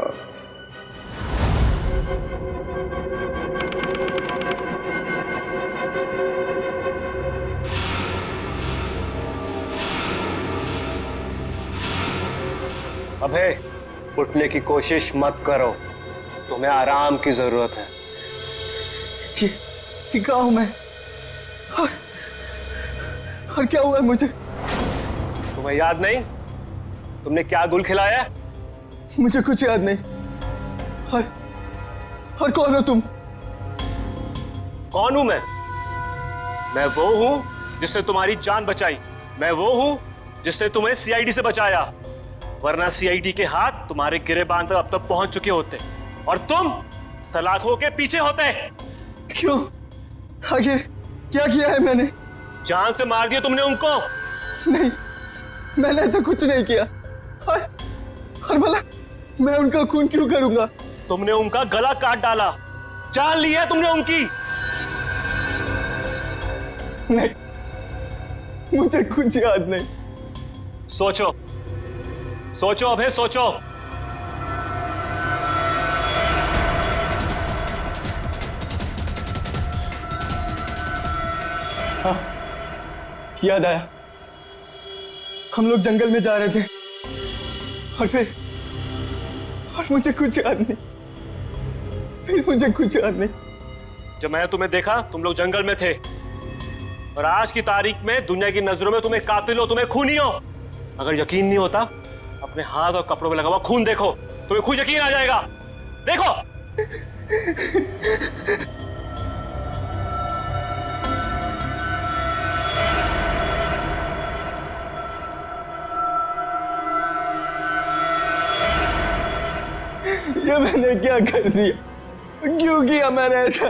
अबे उठने की कोशिश मत करो, तुम्हें आराम की जरूरत है। ये कहाँ हूं मैं? और क्या हुआ है मुझे? तुम्हें याद नहीं तुमने क्या गुल खिलाया? मुझे कुछ याद नहीं। और कौन हो तुम? कौन हूं मैं वो हूं जिससे तुम्हारी जान बचाई। मैं वो हूं जिससे तुम्हें सीआईडी से बचाया, वरना सीआईडी के हाथ तुम्हारे गिरेबान तक अब तक पहुंच चुके होते और तुम सलाखों के पीछे होते। क्यों? आखिर क्या किया है मैंने? जान से मार दिया तुमने उनको। नहीं, मैंने ऐसा कुछ नहीं किया। और भला मैं उनका खून क्यों करूंगा? तुमने उनका गला काट डाला, जान ली है तुमने उनकी। नहीं, मुझे कुछ याद नहीं। सोचो सोचो अभय, सोचो। हाँ, याद आया। हम लोग जंगल में जा रहे थे और मुझे कुछ याद नहीं। फिर मुझे कुछ याद नहीं। जब मैंने तुम्हें देखा तुम लोग जंगल में थे, और आज की तारीख में दुनिया की नजरों में तुम्हें कातिल हो, तुम्हें खूनी हो। अगर यकीन नहीं होता अपने हाथ और कपड़ों में लगा हुआ खून देखो, तुम्हें खुद यकीन आ जाएगा। देखो। ये मैंने क्या कर दिया? क्यों किया मैंने ऐसा?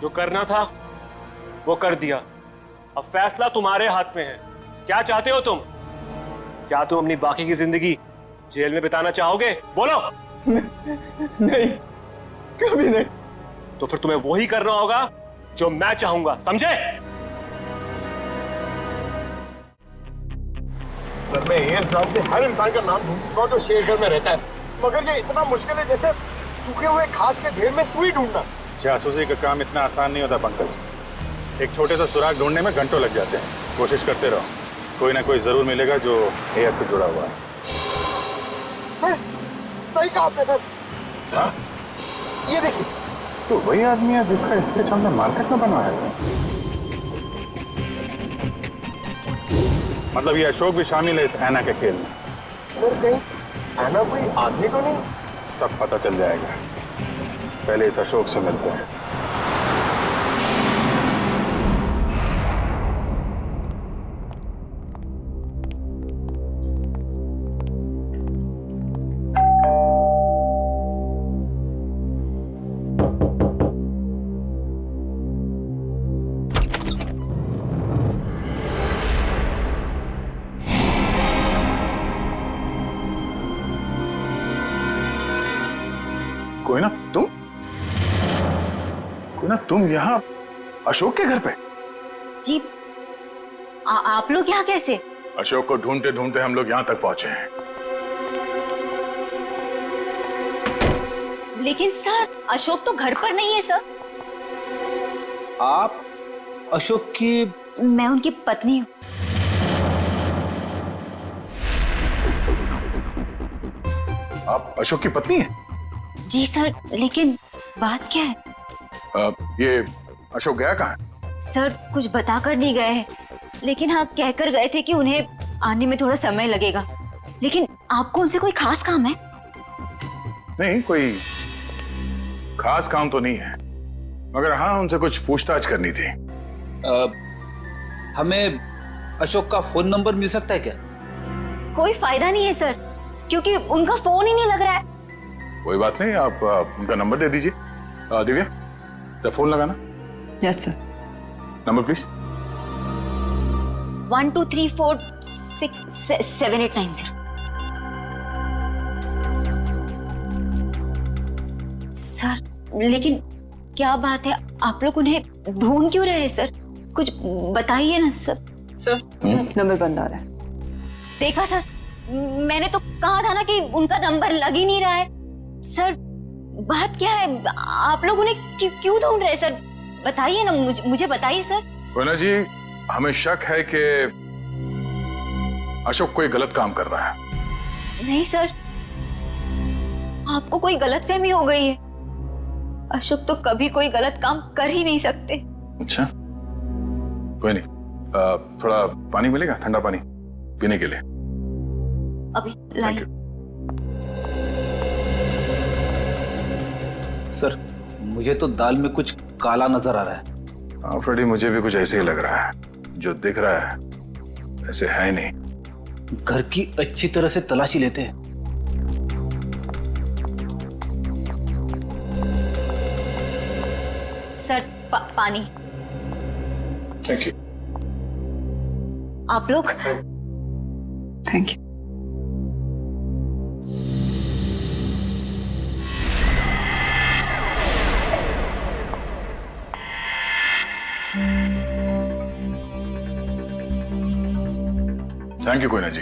जो करना था वो कर दिया, अब फैसला तुम्हारे हाथ में है। क्या चाहते हो तुम? क्या तुम अपनी बाकी की जिंदगी जेल में बिताना चाहोगे? बोलो। नहीं, कभी नहीं। तो फिर तुम्हें वही करना होगा जो मैं चाहूंगा, समझे? सर मैं एएस नाम से हर इंसान का नाम ढूंढ चुका हूं जो शेरगढ़ में रहता है, मगर ये इतना मुश्किल है जैसे सूखे हुए घास के ढेर में सुई ढूंढना। जासूसी का काम इतना आसान नहीं होता पंकज। एक छोटे सा सुराग ढूंढने में घंटों लग जाते हैं। कोशिश करते रहो, कोई ना कोई जरूर मिलेगा जो एएस से जुड़ा हुआ है। सर सही कहा आपने सर। हाँ? ये देखिए, तो वही आदमी है जिसका स्केच हमने मार्केट में बनवाया था। मतलब ये अशोक भी शामिल है इस ऐना के खेल में। सर कहीं ऐना कोई आदमी तो नहीं? सब पता चल जाएगा, पहले इस अशोक से मिलते हैं। कोई ना तुम यहाँ अशोक के घर पे? जी आप लोग यहाँ कैसे? अशोक को ढूंढते ढूंढते हम लोग यहाँ तक पहुंचे हैं। लेकिन सर अशोक तो घर पर नहीं है सर। आप अशोक की? मैं उनकी पत्नी हूँ। आप अशोक की पत्नी हैं? जी सर, लेकिन बात क्या है? ये अशोक गया कहाँ है? सर कुछ बताकर नहीं गए हैं, लेकिन हाँ कहकर गए थे कि उन्हें आने में थोड़ा समय लगेगा। लेकिन आपको उनसे कोई खास काम है? नहीं, कोई खास काम तो नहीं है, मगर हाँ उनसे कुछ पूछताछ करनी थी। हमें अशोक का फोन नंबर मिल सकता है क्या? कोई फायदा नहीं है सर, क्योंकि उनका फोन ही नहीं लग रहा है। कोई बात नहीं, आप उनका नंबर दे दीजिए। दिव्या सर फोन लगाना। Yes sir. Number please. 1234667890। Sir लेकिन क्या बात है, आप लोग उन्हें ढूंढ क्यों रहे हैं सर? कुछ बताइए ना सर। सर नंबर बंद आ रहा है। देखा सर, मैंने तो कहा था ना कि उनका नंबर लग ही नहीं रहा है। सर बात क्या है, आप लोग उन्हें क्यों ढूंढ रहे हैं सर? बताइए ना, मुझे बताइए सर। कोना जी, हमें शक है कि अशोक कोई गलत काम कर रहा है। नहीं सर, आपको कोई गलतफहमी हो गई है। अशोक तो कभी कोई गलत काम कर ही नहीं सकते। अच्छा कोई नहीं, थोड़ा पानी मिलेगा, ठंडा पानी पीने के लिए? अभी लाइए। सर मुझे तो दाल में कुछ काला नजर आ रहा है। हाँ फ्रेडी, मुझे भी कुछ ऐसे ही लग रहा है। जो दिख रहा है ऐसे है नहीं। घर की अच्छी तरह से तलाशी लेते हैं। सर पानी। Thank you. आप लोग? Thank you. Thank you Koyna ji.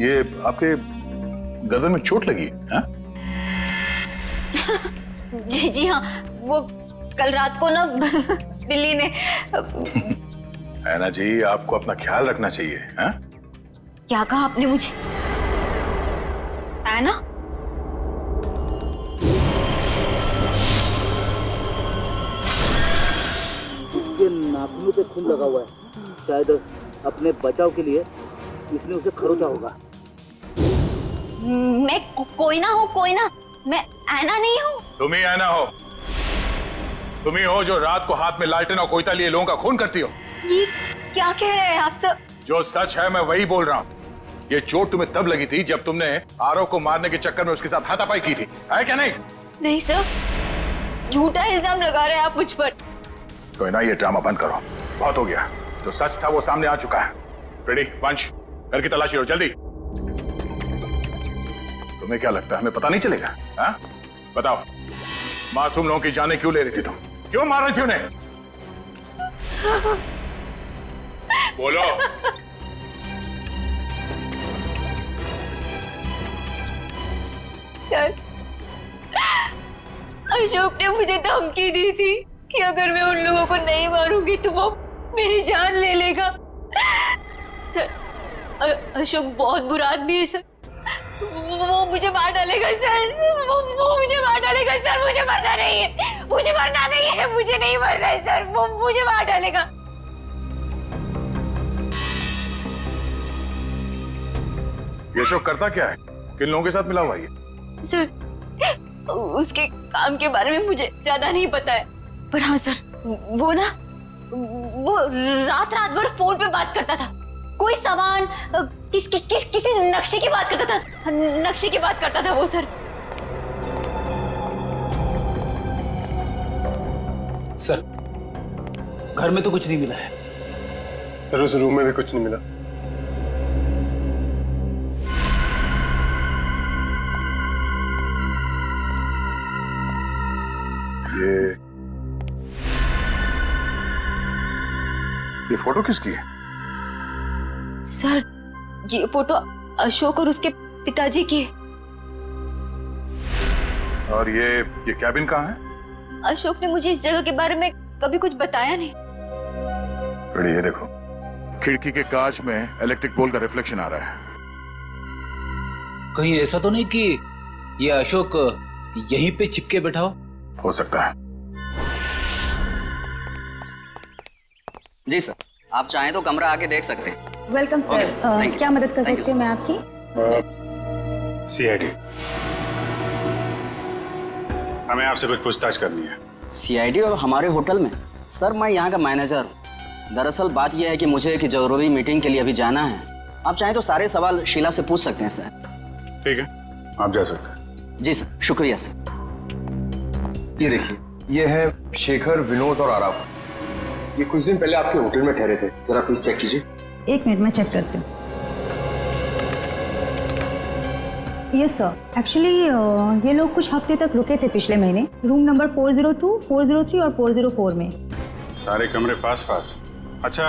ये आपके गर्दन में चोट लगी है? जी हाँ, वो कल रात को ना बिल्ली ने। है ना जी, आपको अपना ख्याल रखना चाहिए। है? क्या कहा आपने मुझे? है ना? इसके नाखूनों पे खून लगा हुआ है, शायद अपने बचाव के लिए इसने उसे खरोचा होगा। मैं कोई ना हूँ, कोई ना, मैं ऐना नहीं हूँ। तुम ही ऐना हो। तुम ही हो जो रात को हाथ में लालटेन और कोयता लिए लोगों का खून करती हो। ये क्या कह रहे हैं आप सब? जो सच है मैं वही बोल रहा हूँ। ये चोट तुम्हें तब लगी थी जब तुमने आरव को मारने के चक्कर में उसके साथ हाथापाई की थी, है क्या नहीं? नहीं सर, झूठा इल्जाम लगा रहे हैं आप मुझ पर। कोई ना, ये ड्रामा बंद करो, बहुत हो गया। जो सच था वो सामने आ चुका है। रेडी वंश, घर की तलाशी लो जल्दी। तुम्हें क्या लगता है हमें पता नहीं चलेगा? हाँ बताओ, मासूम लोगों की जानें क्यों ले रही थी तुम? क्यों मार रही थी उन्हें? बोलो। सर, अशोक ने मुझे धमकी दी थी कि अगर मैं उन लोगों को नहीं मारूंगी तो वो मेरी जान ले लेगा। सर, अशोक बहुत बुरा आदमी है सर। वो मुझे मार डालेगा सर। वो मुझे मार डालेगा सर। मुझे मरना नहीं है। मुझे मरना नहीं है। मुझे नहीं मरना है सर। वो मुझे मार डालेगा। ये अशोक करता क्या है? किन लोगों के साथ मिला हुआ है? सर, उसके काम के बारे में मुझे ज्यादा नहीं पता है, पर हाँ सर, वो रात भर फोन पे बात करता था। कोई सामान किसी नक्शे की बात करता था। नक्शे की बात करता था वो सर। सर, घर में तो कुछ नहीं मिला है। सर, उस रूम में भी कुछ नहीं मिला। ये फोटो किसकी है? सर, ये फोटो अशोक और उसके पिताजी की है। और ये कैबिन कहाँ है? अशोक ने मुझे इस जगह के बारे में कभी कुछ बताया नहीं। ये देखो, खिड़की के कांच में इलेक्ट्रिक पोल का रिफ्लेक्शन आ रहा है। कहीं ऐसा तो नहीं कि ये अशोक यहीं पे चिपके बैठा हो सकता है। जी सर, आप चाहें तो कमरा आके देख सकते हैं। Welcome Okay, sir. thank you. क्या मदद कर Thank you, सकती हूँ मैं आपकी? सीआईडी, हमें आपसे कुछ पूछताछ करनी है। सीआईडी और हमारे होटल में? सर, मैं यहाँ का मैनेजर हूँ। दरअसल बात यह है कि मुझे एक जरूरी मीटिंग के लिए अभी जाना है। आप चाहें तो सारे सवाल शीला से पूछ सकते हैं सर। ठीक है, आप जा सकते हैं। जी सर, शुक्रिया सर। ये देखिए, ये है शेखर, विनोद और आराफ। ये कुछ दिन पहले आपके होटल में ठहरे थे। जरा प्लीज चेक कीजिए। एक मिनट में चेक करती हूँ। यस सर, एक्चुअली ये लोग कुछ हफ्ते तक रुके थे पिछले महीने, रूम नंबर 402, 403 और 404 में। सारे कमरे पास पास। अच्छा,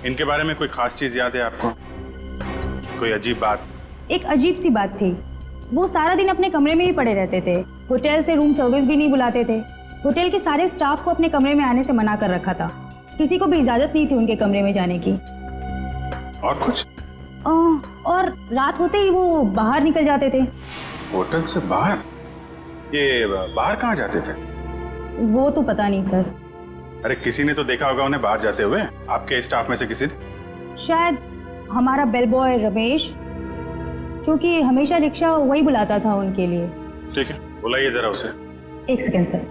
इनके बारे में कोई खास चीज याद है आपको? कोई अजीब बात? एक अजीब सी बात थी, वो सारा दिन अपने कमरे में ही पड़े रहते थे। होटल से रूम सर्विस भी नहीं बुलाते थे। होटल के सारे स्टाफ को अपने कमरे में आने से मना कर रखा था। किसी को भी इजाजत नहीं थी उनके कमरे में जाने की। और कुछ? और रात होते ही वो बाहर निकल जाते थे। होटल से बाहर? ये बाहर कहाँ जाते थे? वो तो पता नहीं सर। अरे किसी ने तो देखा होगा उन्हें बाहर जाते हुए, आपके स्टाफ में से किसी ने? शायद हमारा बेल बॉय रमेश, क्योंकि हमेशा रिक्शा वही बुलाता था उनके लिए। ठीक है, बुलाइए जरा उसे। एक second sir.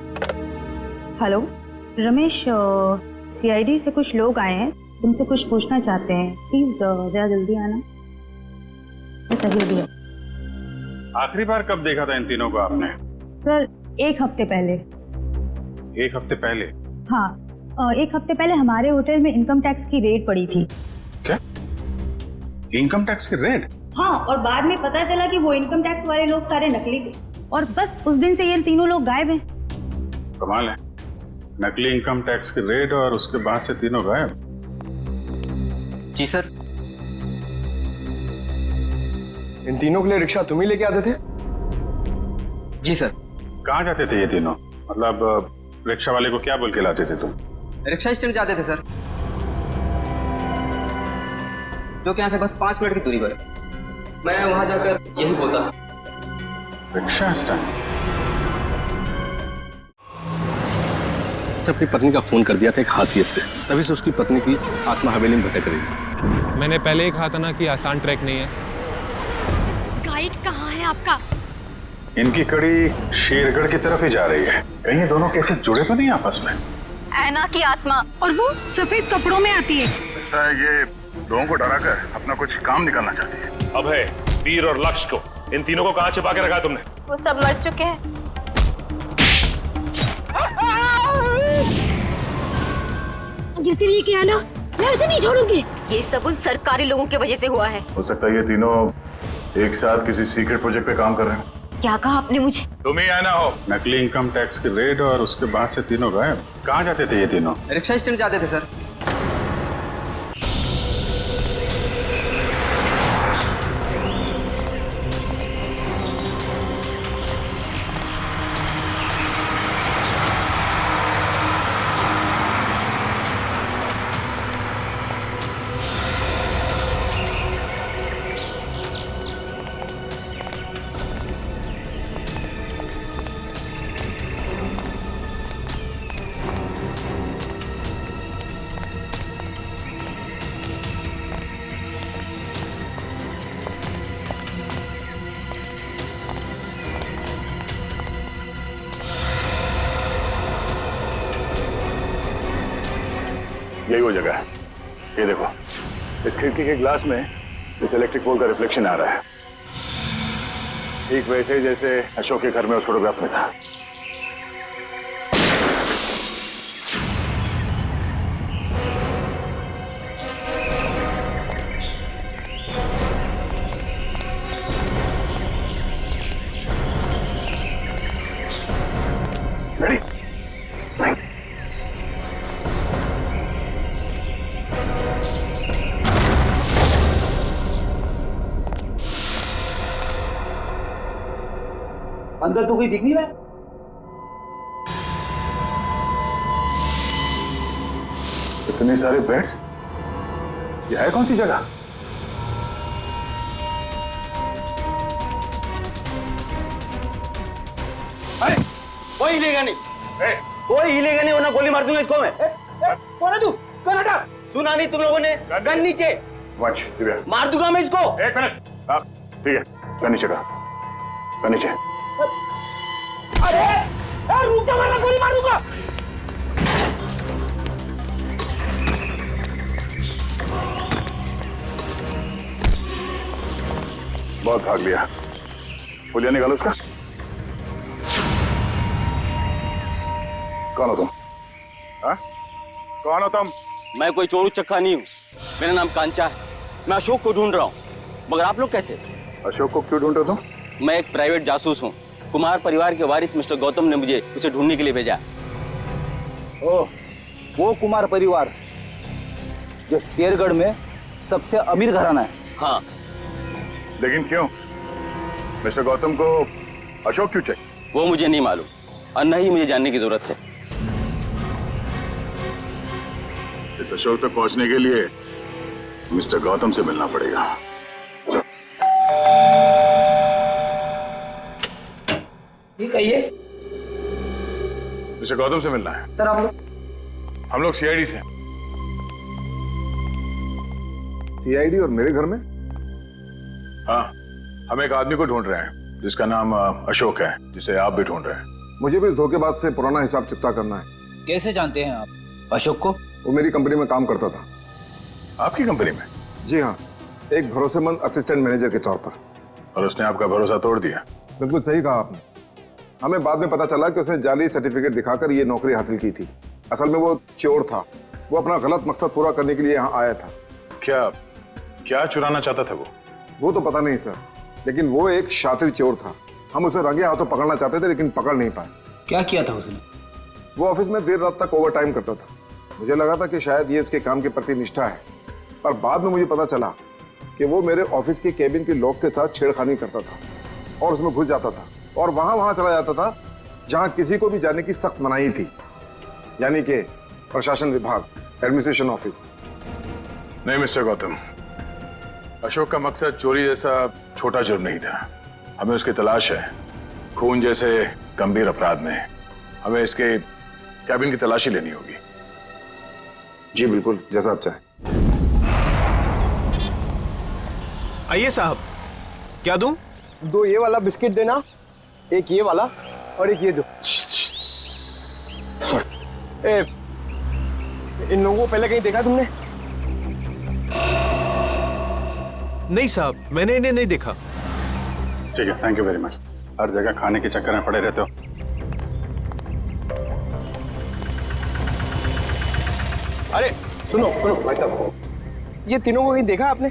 Hello Ramesh, CID से कुछ लोग आए हैं, तुमसे कुछ पूछना चाहते हैं। प्लीज जरा जल्दी आना। बस अभी अभी। आखिरी बार कब देखा था इन तीनों को आपने? सर, एक हफ्ते पहले। एक हफ्ते पहले? हाँ, एक हफ्ते पहले हमारे होटल में इनकम टैक्स की रेड पड़ी थी। क्या? इनकम टैक्स की रेड? हाँ, और बाद में पता चला कि वो इनकम टैक्स वाले लोग सारे नकली थे, और बस उस दिन से ये तीनों लोग गायब हैं। कमाल है, नकली इनकम टैक्स की रेड और उसके बाद से तीनों गायब। जी सर। इन तीनों के लिए रिक्शा तुम ही लेके आते थे? जी सर। कहाँ जाते थे ये तीनों? मतलब रिक्शा वाले को क्या बोल के लाते थे तुम? रिक्शा स्टैंड जाते थे सर, जो कि यहाँ से बस 5 मिनट की दूरी पर। मैं वहां जाकर यही बोलता। Rickshaw stand? अपनी पत्नी का फोन कर दिया था एक हासियत से, तभी से उसकी पत्नी की आत्मा हवेली में भटक रही है। मैंने पहले ही कहा था ना कि आसान ट्रैक नहीं है। गाइड कहाँ है आपका? इनकी कड़ी शेरगढ़ की तरफ ही जा रही है। कहीं ये दोनों केसेस जुड़े तो नहीं आपस में? ऐना की आत्मा, और वो सफेद कपड़ों में आती है। ऐसा है, ये लोगों को डराकर अपना कुछ काम निकालना चाहती है। अब है वीर और लक्ष्य को, इन तीनों को कहाँ छिपा के रखा तुमने? वो सब मर चुके हैं। जिस दिन ये किया ना, मैं उसे नहीं छोड़ूंगी। ये सब उन सरकारी लोगों की वजह से हुआ है। हो सकता है ये तीनों एक साथ किसी सीक्रेट प्रोजेक्ट पे काम कर रहे हैं। क्या कहा आपने मुझे? तुम ही आना हो। नकली इनकम टैक्स की रेड और उसके बाद से तीनों गायब। कहाँ जाते थे ये तीनों? रिक्शा स्टैंड जाते थे सर। यही वो जगह है। ये देखो, इस खिड़की के ग्लास में इस इलेक्ट्रिक पोल का रिफ्लेक्शन आ रहा है, ठीक वैसे जैसे अशोक के घर में उस फोटोग्राफ में था। अंदर तो कोई दिख नहीं रहा है। इतने सारे बेड्स, यह है कौन सी जगह? अरे कोई हिलेगा नहीं, कोई हिलेगा नहीं वरना गोली मार दूंगा इसको मैं। कौन है तू? कौन हटा? सुना नहीं तुम लोगों ने? गन नीचे। वंश, दिव्या। मार दूंगा मैं इसको। एक मिनट। हाँ, ठीक है। गन नीचे का। गन नीचे। अरे रुक जा वरना गोली मार दूंगा। बहुत भाग लिया। पुलिया निकालो उसका। कौन हो तुम? हाँ? कौन हो तुम? मैं कोई चोर उचक्का नहीं हूँ। मेरा नाम कांचा है। मैं अशोक को ढूंढ रहा हूँ। मगर आप लोग कैसे? अशोक को क्यों ढूंढ रहे हो तुम? मैं एक प्राइवेट जासूस हूँ। कुमार परिवार के वारिस मिस्टर गौतम ने मुझे उसे ढूंढने के लिए भेजा। ओह, वो कुमार परिवार जो शेरगढ़ में सबसे अमीर घराना है। हाँ। लेकिन क्यों? मिस्टर गौतम को अशोक क्यों चाहिए? वो मुझे नहीं मालूम और न ही मुझे जानने की जरूरत है। इस अशोक तक पहुंचने के लिए मिस्टर गौतम से मिलना पड़ेगा। ठीक है, ये मिस्टर गौतम से मिलना है। सर हम लोग सीआईडी से। सीआईडी और मेरे घर में? हाँ, हम एक आदमी को ढूंढ रहे हैं जिसका नाम अशोक है, जिसे आप भी ढूंढ रहे हैं। मुझे भी धोखेबाज से पुराना हिसाब चुकता करना है। कैसे जानते हैं आप अशोक को? वो मेरी कंपनी में काम करता था। आपकी कंपनी में? जी हाँ, एक भरोसेमंद असिस्टेंट मैनेजर के तौर पर। और उसने आपका भरोसा तोड़ दिया? बिल्कुल सही कहा आपने। हमें बाद में पता चला कि उसने जाली सर्टिफिकेट दिखाकर ये नौकरी हासिल की थी। असल में वो चोर था। वो अपना गलत मकसद पूरा करने के लिए यहाँ आया था। क्या चुराना चाहता था वो? वो तो पता नहीं सर, लेकिन वो एक शातिर चोर था। हम उसे रंगे हाथों पकड़ना चाहते थे लेकिन पकड़ नहीं पाए। क्या किया था उसने? वो ऑफिस में देर रात तक ओवर टाइम करता था। मुझे लगा था कि शायद ये उसके काम के प्रति निष्ठा है, पर बाद में मुझे पता चला कि वो मेरे ऑफिस के केबिन के लॉक के साथ छेड़खानी करता था और उसमें घुस जाता था और वहां चला जाता था जहां किसी को भी जाने की सख्त मनाही थी, यानी कि प्रशासन विभाग, एडमिनिस्ट्रेशन ऑफिस। नहीं मिस्टर गौतम, अशोक का मकसद चोरी जैसा छोटा जुर्म नहीं था। हमें उसकी तलाश है। खून जैसे गंभीर अपराध में हमें इसके कैबिन की तलाशी लेनी होगी। जी बिल्कुल, जैसा आप चाहें। आइए साहब, क्या दूं? 2 ये वाला बिस्किट देना, एक ये वाला और एक ये दो। इन लोगों को पहले कहीं देखा तुमने? नहीं साहब, मैंने इन्हें नहीं देखा। ठीक है, थैंक यू वेरी मच। हर जगह खाने के चक्कर में पड़े रहते हो। अरे सुनो सुनो भाई साहब, ये तीनों को कहीं देखा आपने?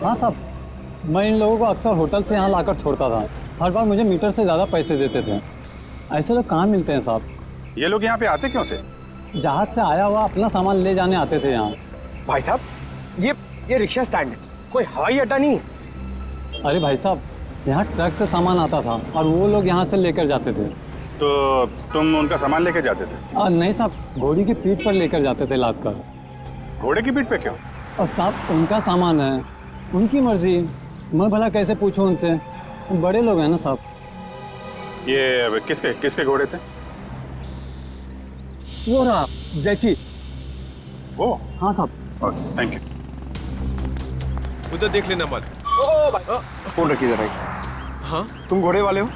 हाँ साहब, मैं इन लोगों को अक्सर होटल से यहाँ लाकर छोड़ता था। हर बार मुझे मीटर से ज़्यादा पैसे देते थे। ऐसे लोग कहाँ मिलते हैं साहब? ये लोग यहाँ पे आते क्यों थे? जहाज से आया हुआ अपना सामान ले जाने आते थे यहाँ। भाई साहब, ये रिक्शा स्टैंड है, कोई हवाई अड्डा नहीं है। अरे भाई साहब, यहाँ ट्रक से सामान आता था और वो लोग यहाँ से लेकर जाते थे। तो तुम उनका सामान लेकर जाते थे? नहीं साहब, घोड़ी की पीठ पर लेकर जाते थे लाद कर। घोड़े की पीठ पे क्यों? और साहब, उनका सामान है, उनकी मर्जी, मैं भला कैसे पूछूं उनसे? बड़े लोग हैं ना साहब। ये किसके घोड़े थे? वो रहा जैकी। वो? हाँ साहब। Okay, thank you. उधर देख लेना मत। फोन रखिए जरा। हाँ, तुम घोड़े वाले हो?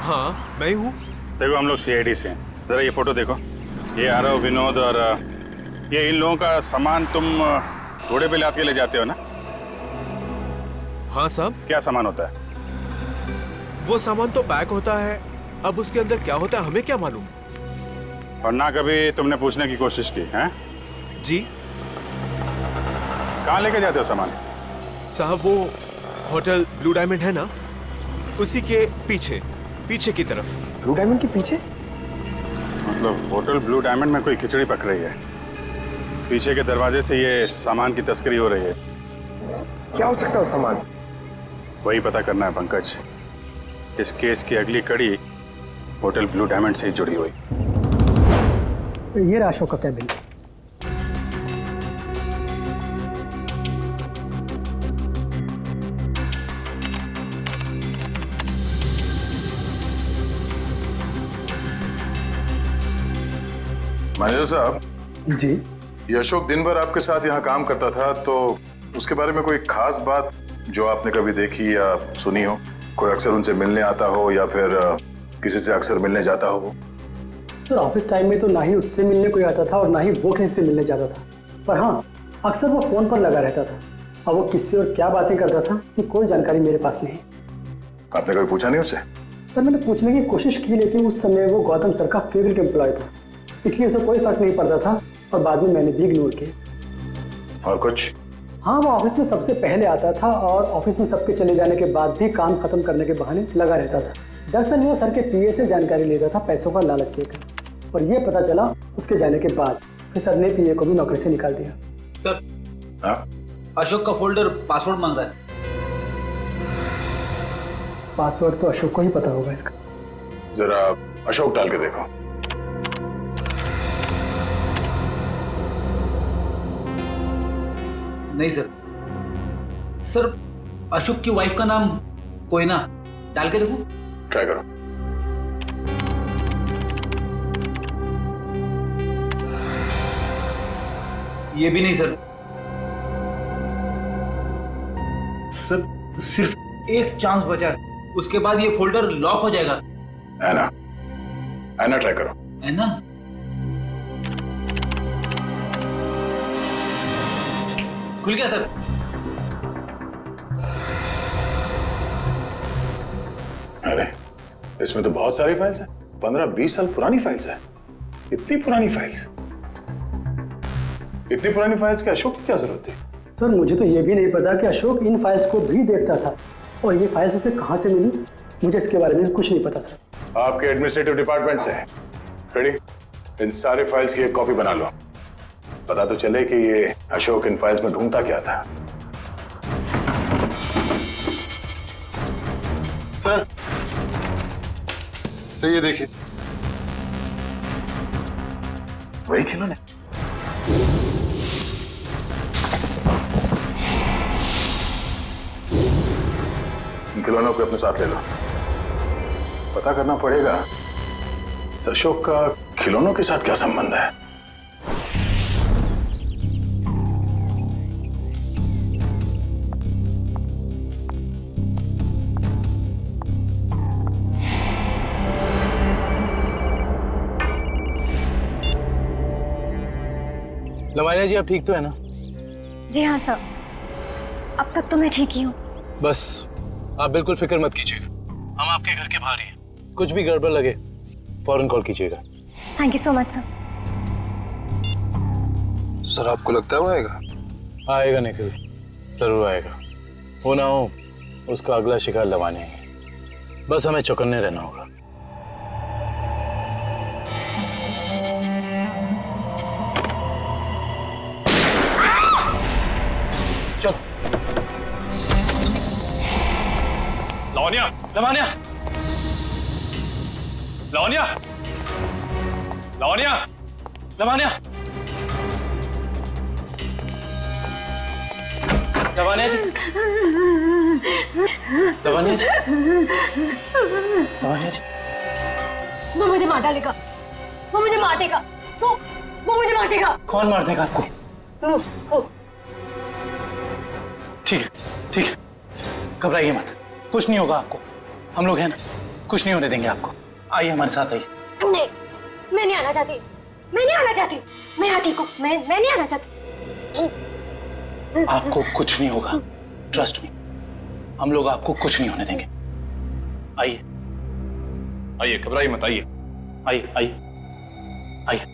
हाँ, मैं ही हूँ। देखो, हम लोग CID से हैं। जरा ये फोटो देखो। ये आरव, विनोद और ये इन लोगों का सामान तुम घोड़े पे लाद के ले जाते हो ना? हाँ साहब। क्या सामान होता है? वो सामान तो पैक होता है, अब उसके अंदर क्या होता है हमें क्या मालूम। और ना कभी तुमने पूछने की कोशिश की है? जी। कहाँ लेके जाते हो सामान? साहब, वो होटल ब्लू डायमंड है ना, उसी के पीछे की तरफ। ब्लू डायमंड के पीछे? मतलब होटल ब्लू डायमंड में कोई खिचड़ी पक रही है, पीछे के दरवाजे से ये सामान की तस्करी हो रही है। क्या हो सकता है उस सामान? वही पता करना है पंकज। इस केस की अगली कड़ी होटल ब्लू डायमंड से ही जुड़ी हुई। ये रहा अशोक का कैबिन। मैनेजर साहब जी। ये अशोक दिन भर आपके साथ यहाँ काम करता था, तो उसके बारे में कोई खास बात जो आपने कभी देखी या सुनी हो? कोई अक्सर उनसे मिलने आता हो या फिर किसी से अक्सर मिलने जाता हो? सर, ऑफिस टाइम में तो ना ही उससे मिलने कोई आता था और ना ही वो किसी से मिलने जाता था, पर हाँ, अक्सर वो फोन पर लगा रहता था। अब वो किससे और क्या बातें करता था कि कोई जानकारी मेरे पास नहीं। आपने कभी पूछा नहीं उससे? सर, मैंने पूछने की कोशिश की, लेकिन उस समय वो गौतम सर का फेवरेट एम्प्लॉय था, इसलिए उसे कोई फर्क नहीं पड़ता था और बाद में मैंने भी इग्नोर किया। और कुछ? हाँ, वो ऑफिस में सबसे पहले आता था और ऑफिस में सबके चले जाने के बाद भी काम खत्म करने के बहाने लगा रहता था। दरअसल वो सर के PA से जानकारी लेता था पैसों का लालच देकर, और ये पता चला उसके जाने के बाद फिर सर ने PA को भी नौकरी से निकाल दिया। सर, अशोक का फोल्डर पासवर्ड मांग रहा है। पासवर्ड तो अशोक को ही पता होगा इसका। जरा अशोक डाल के देखो। नहीं सर। सर, अशोक की वाइफ का नाम कोयना, डाल के देखो। ट्राई करो। ये भी नहीं सर। सर, सिर्फ एक चांस बचा है, उसके बाद ये फोल्डर लॉक हो जाएगा। ऐना ट्राई करो। ऐना? खुल गया सर। अरे, इसमें तो बहुत सारी फाइल्स हैं। 15-20 साल पुरानी फाइल्स हैं। इतनी पुरानी फाइल्स? इतनी पुरानी फाइल्स के अशोक की क्या जरूरत थी? सर, मुझे तो ये भी नहीं पता कि अशोक इन फाइल्स को भी देखता था, और ये फाइल्स उसे कहाँ से मिली, मुझे इसके बारे में कुछ नहीं पता सर। आपके एडमिनिस्ट्रेटिव डिपार्टमेंट से है। रेडी? इन सारे फाइल्स की एक कॉपी बना लो। पता तो चले कि ये अशोक इन फाइल्स में ढूंढता क्या था। सर, तो ये देखिए, वही खिलौने। इन खिलौनों को अपने साथ ले लो। पता करना पड़ेगा इस अशोक का खिलौनों के साथ क्या संबंध है। लमारिया जी, आप ठीक तो है ना? जी हाँ सर, अब तक तो मैं ठीक ही हूँ। बस आप बिल्कुल फिक्र मत कीजिएगा, हम आपके घर के बाहर ही हैं। कुछ भी गड़बड़ लगे फौरन कॉल कीजिएगा। Thank you so much sir. Sir आपको लगता है वो आएगा? आएगा निखिल, जरूर आएगा। हो ना हो उसका अगला शिकार लवानी है। बस हमें चौकन्ने रहना होगा। चल लवनिया, लवनिया, लवनिया, लवनिया, लवनिया, लवनिया जी, लवनिया जी, लवनिया जी। वो मुझे मार डालेगा, वो मुझे मार देगा, वो मुझे मार देगा। कौन मार देगा आपको? वो। ठीक है, ठीक है, घबराइए मत, कुछ नहीं होगा आपको। हम लोग हैं ना, कुछ नहीं होने देंगे आपको। आइए हमारे साथ आइए। नहीं, मैं नहीं आना चाहती, मैं नहीं आना चाहती, मैं यहाँ ठीक हूँ, मैं नहीं आना चाहती। आपको कुछ नहीं होगा, ट्रस्ट मी, हम लोग आपको कुछ नहीं होने देंगे। आइए आइए, घबराइए मत, आइए आइए आइए आइए।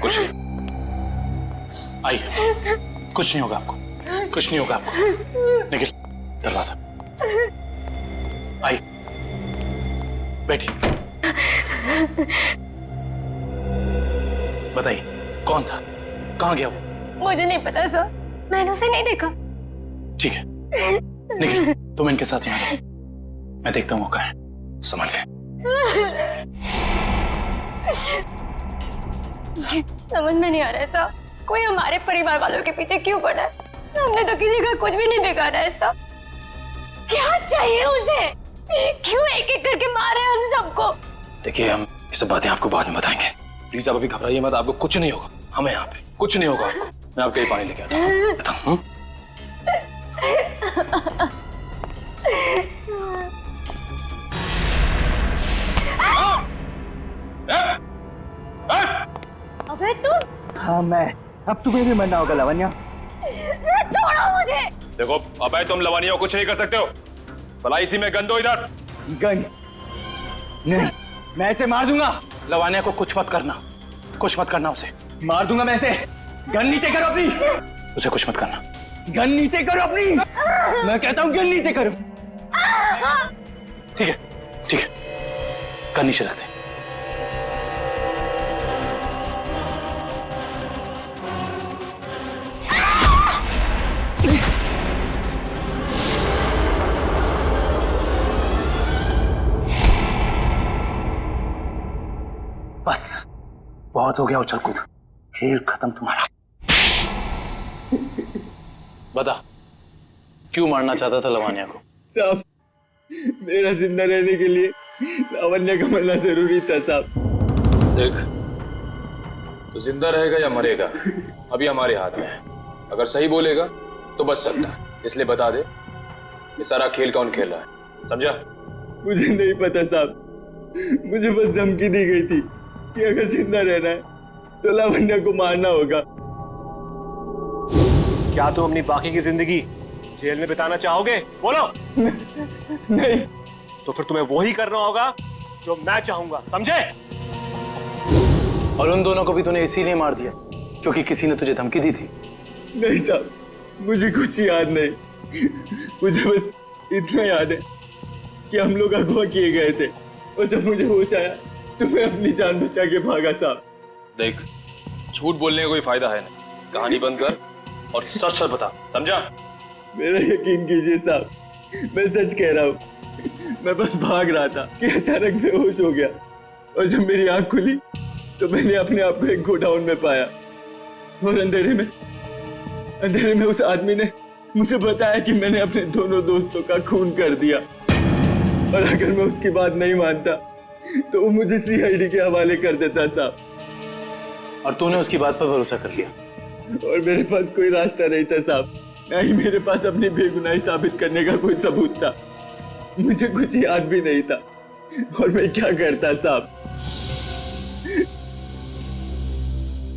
कुछ नहीं, आइए, कुछ नहीं होगा आपको, कुछ नहीं होगा आपको। निखिल, दरवाजा। आइए, बैठिए। बताइए कौन था, कहाँ गया वो? मुझे नहीं पता सर, मैंने उसे नहीं देखा। ठीक है, निखिल तुम इनके साथ यहाँ रहो, मैं देखता हूँ वो कहाँ है। संभाल के। समझ में नहीं आ रहा है सर, कोई हमारे परिवार वालों के पीछे क्यों पड़ा है? हमने तो किसी का कुछ भी नहीं बिगाड़ा है सर। क्या चाहिए उसे? क्यों एक एक करके मारे हम सबको? देखिए हम ये सब बातें आपको बाद में बताएंगे। प्लीज आप अभी घबराइए मत, आपको कुछ नहीं होगा। हमें यहाँ पे कुछ नहीं होगा आपको। मैं आपके लिए पानी लेके आता हूँ। बताऊँ? अबे तुम? हाँ मैं, अब तुम्हें भी मरना होगा लावण्या। छोड़ो मुझे। देखो अबे तुम लवनिया को कुछ नहीं कर सकते हो, भला इसी में गन दो इधर। गन नहीं, मैं इसे मार दूंगा। लवानिया को कुछ मत करना, कुछ मत करना उसे। मार दूंगा मैं इसे। गन नीचे करो अपनी। उसे कुछ मत करना। गन नीचे करो अपनी। मैं कहता हूँ गन नीचे करो। ठीक है, ठीक है, गन नीचे रखते। बस बहुत हो गया उछल कूद, खेल खत्म तुम्हारा। बता क्यों मारना चाहता था लवानिया को? साहब मेरा जिंदा रहने के लिए लावण्या का मरना जरूरी था साहब। देख तो जिंदा रहेगा या मरेगा अभी हमारे हाथ में है। अगर सही बोलेगा तो बच सकता है, इसलिए बता दे ये सारा खेल कौन खेल रहा है, समझा? मुझे नहीं पता साहब, मुझे बस धमकी दी गई थी कि अगर जिंदा रहना है तो लावण्या को मारना होगा। क्या तुम अपनी बाकी की जिंदगी जेल में बिताना चाहोगे? बोलो। नहीं। तो फिर तुम्हें वही करना होगा जो मैं चाहूंगा, समझे? और उन दोनों को भी तूने इसीलिए मार दिया क्योंकि किसी ने तुझे धमकी दी थी? नहीं साहब, मुझे कुछ याद नहीं। मुझे बस इतना याद है कि हम लोग अगवा किए गए थे और जब मुझे होश आया तो मैं अपनी जान बचा के भागा साहब। देख झूठ बोलने का कोई फायदा है नहीं, कहानी बंद कर और सच सच बता, समझा? मेरा यकीन कीजिए साहब, मैं सच कह रहा हूँ। मैं बस भाग रहा था कि अचानक बेहोश हो गया और जब मेरी आंख खुली तो मैंने अपने आप को एक गोडाउन में पाया और अंधेरे में उस आदमी ने मुझे बताया कि मैंने अपने दोनों दोस्तों का खून कर दिया और अगर मैं उसकी बात नहीं मानता तो वो मुझे सीआईडी के हवाले कर देता साहब। और तूने उसकी बात पर भरोसा कर लिया? और मेरे पास कोई रास्ता नहीं था साहब, ना ही मेरे पास अपनी बेगुनाही साबित करने का कोई सबूत था। मुझे कुछ याद भी नहीं था और मैं क्या करता साहब।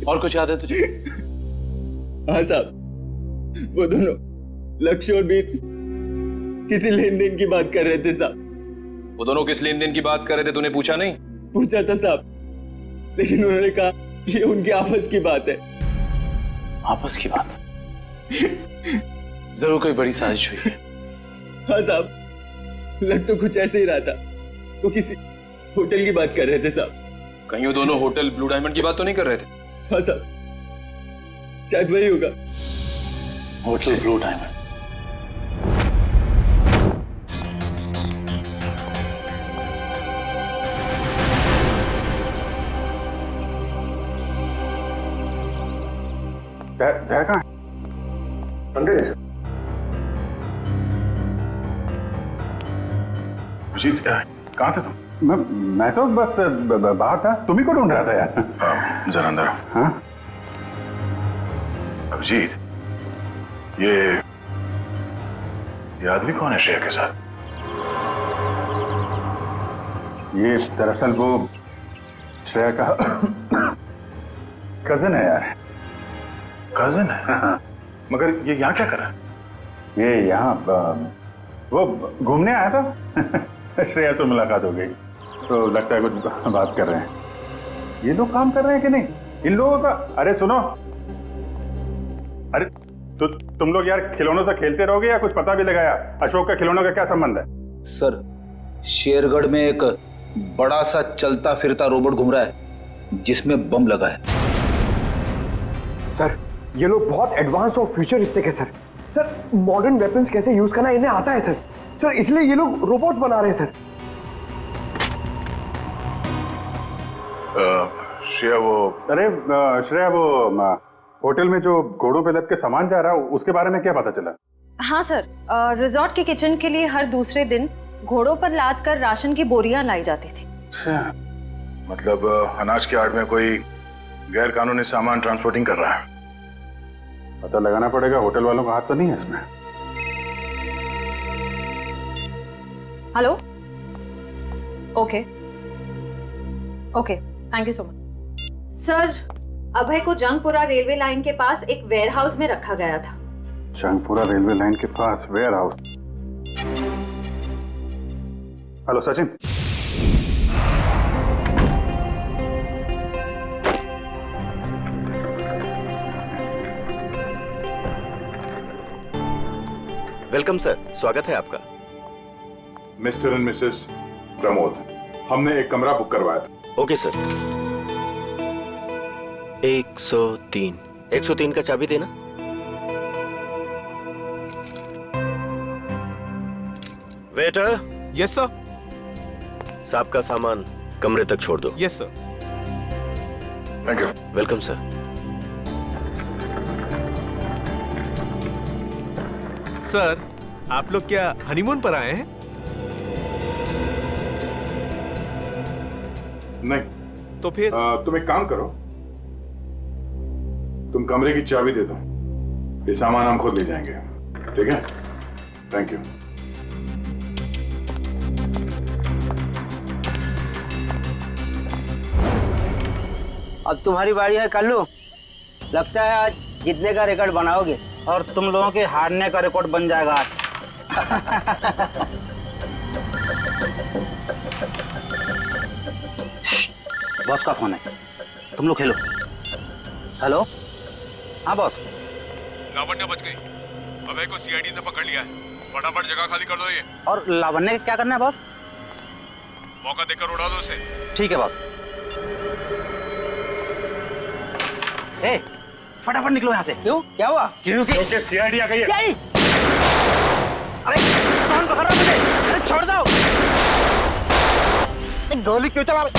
और कुछ याद है तुझे? हाँ साहब, वो दोनों लक्ष्य और बीर किसी लेन देन की बात कर रहे थे साहब। वो दोनों किस लेन देन की बात कर रहे थे तूने पूछा नहीं? पूछा था साहब, लेकिन उन्होंने कहा ये उनकी आपस की बात है। आपस की बात? जरूर कोई बड़ी साजिश हुई है। हाँ साहब, लग तो कुछ ऐसे ही रहा था। वो किसी होटल की बात कर रहे थे साहब। कहीं वो दोनों होटल ब्लू डायमंड की बात तो नहीं कर रहे थे? हाँ साहब, शायद वही होगा। Hotel blue diamond. जय कहाँ है? अंदर है। अजीत, कहाँ थे तुम? मैं तो बस बाहर था। तुम ही को ढूंढ रहा था यार। जरा अंदर आओ। हाँ? अभिजीत, ये आदमी कौन है श्रेया के साथ? ये दरअसल वो श्रेया का कजन है यार। कजन है? हाँ। मगर ये यहाँ क्या कर रहा है? ये यहाँ वो घूमने आया था। श्रेया से मुलाकात हो गई तो लगता है कुछ बात कर रहे हैं। ये लोग काम कर रहे हैं कि नहीं इन लोगों का? अरे सुनो, अरे तो तुम लोग यार खिलौनों से खेलते रहोगे या कुछ पता भी लगाया? अशोक का खिलौनों का क्या संबंध है? सर, शेरगढ़ में एक बड़ा सा चलता फिरता रोबोट घूम रहा है जिसमें बम लगा है। सर, ये लोग बहुत एडवांस और फ्यूचरिस्टिक है सर। सर, मॉडर्न वेपन्स कैसे यूज करना इन्हें आता है सर। सर, इसलिए ये लोग रोबोट्स बना रहे हैं सर। श्रेया श्रेया वो होटल में जो घोड़ों पे लद के सामान जा रहा है उसके बारे में क्या पता चला? हाँ सर, रिजॉर्ट के किचन के लिए हर दूसरे दिन घोड़ों पर लाद कर राशन की बोरियां लाई जाती थी। मतलब अनाज के आड़ में कोई गैर कानूनी सामान ट्रांसपोर्टिंग कर रहा है। पता लगाना पड़ेगा, होटल वालों का हाथ तो नहीं है इसमें। Hello, okay okay, thank you so much. Sir, Abhay को जंगपुरा रेलवे लाइन के पास एक वेयरहाउस में रखा गया था। जंगपुरा रेलवे लाइन के पास warehouse? Hello Sachin. Welcome sir, स्वागत है आपका। मिस्टर एंड मिसेस प्रमोद, हमने एक कमरा बुक करवाया था। Okay sir. 103 का चाबी देना। वेटर। Yes sir. साहब का सामान कमरे तक छोड़ दो। Yes sir. Thank you. Welcome sir. Sir, आप लोग क्या हनीमून पर आए हैं? नहीं। तो फिर तुम एक काम करो, तुम कमरे की चाबी दे दो, ये सामान हम खुद ले जाएंगे। ठीक है? Thank you. अब तुम्हारी बारी है कल्लू। लगता है आज जीतने का रिकॉर्ड बनाओगे और तुम लोगों के हारने का रिकॉर्ड बन जाएगा आज। बॉस का फोन है, तुम लोग खेलो। हेलो, हाँ बॉस। लावण्य बच गई, अभय को सीआईडी ने पकड़ लिया है। फटाफट जगह खाली कर दो ये। और लावण्य क्या करना है बॉस? मौका देकर उड़ा दो उसे। ठीक है बॉस। ए, फटाफट निकलो यहाँ से। क्यों, क्या हुआ? क्योंकि सीआईडी आ गई है। अरे कौन पकड़ रहा है मुझे? अरे छोड़ दो। गोली क्यों चला रहे?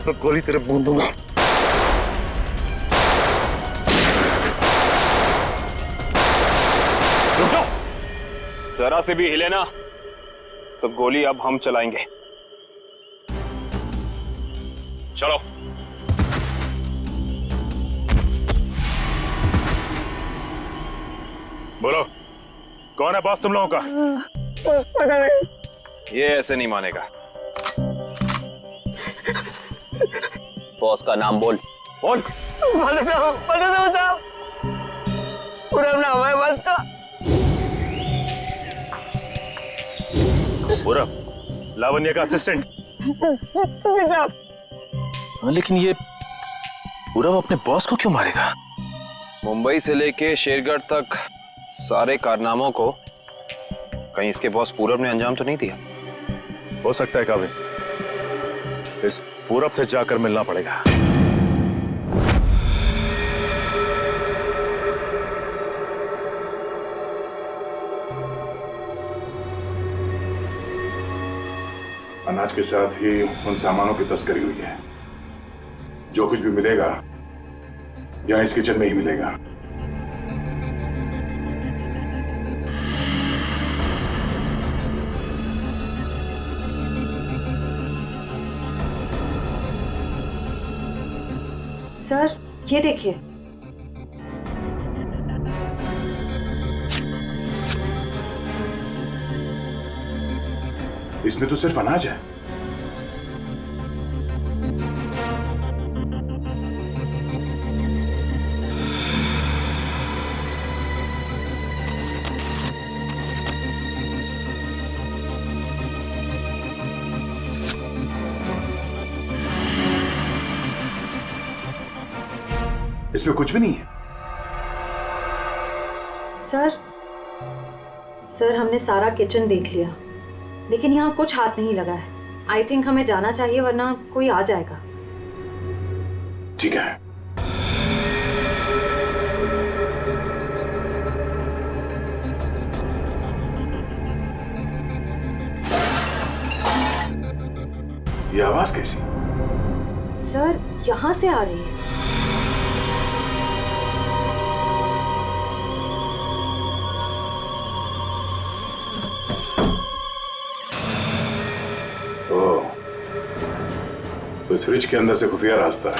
तो गोली तेरे बूंद दूंगा। रुक जाओ, जरा से भी हिले ना तो गोली अब हम चलाएंगे। चलो। बोलो, कौन है बॉस तुम लोगों का? ये ऐसे नहीं मानेगा। बॉस का नाम बोल। बोल। बता दो साहब, पूरब ना हमारे पास का। पूरब, लावण्य का असिस्टेंट। जी साहब। हाँ, लेकिन ये पूरब अपने बॉस को क्यों मारेगा? मुंबई से लेके शेरगढ़ तक सारे कारनामों को कहीं इसके बॉस पूरब ने अंजाम तो नहीं दिया? हो सकता है काविन, इस पूरब से जाकर मिलना पड़ेगा। अनाज के साथ ही उन सामानों की तस्करी हुई है। जो कुछ भी मिलेगा यहाँ इस किचन में ही मिलेगा। सर ये देखिए, इसमें तो सिर्फ अनाज है। इसमें कुछ भी नहीं है। सर हमने सारा किचन देख लिया, लेकिन यहाँ कुछ हाथ नहीं लगा है। आई थिंक हमें जाना चाहिए, वरना कोई आ जाएगा। ठीक है। ये आवाज कैसी? सर यहाँ से आ रही है। तो इस फ्रिज के अंदर से खुफिया रास्ता है।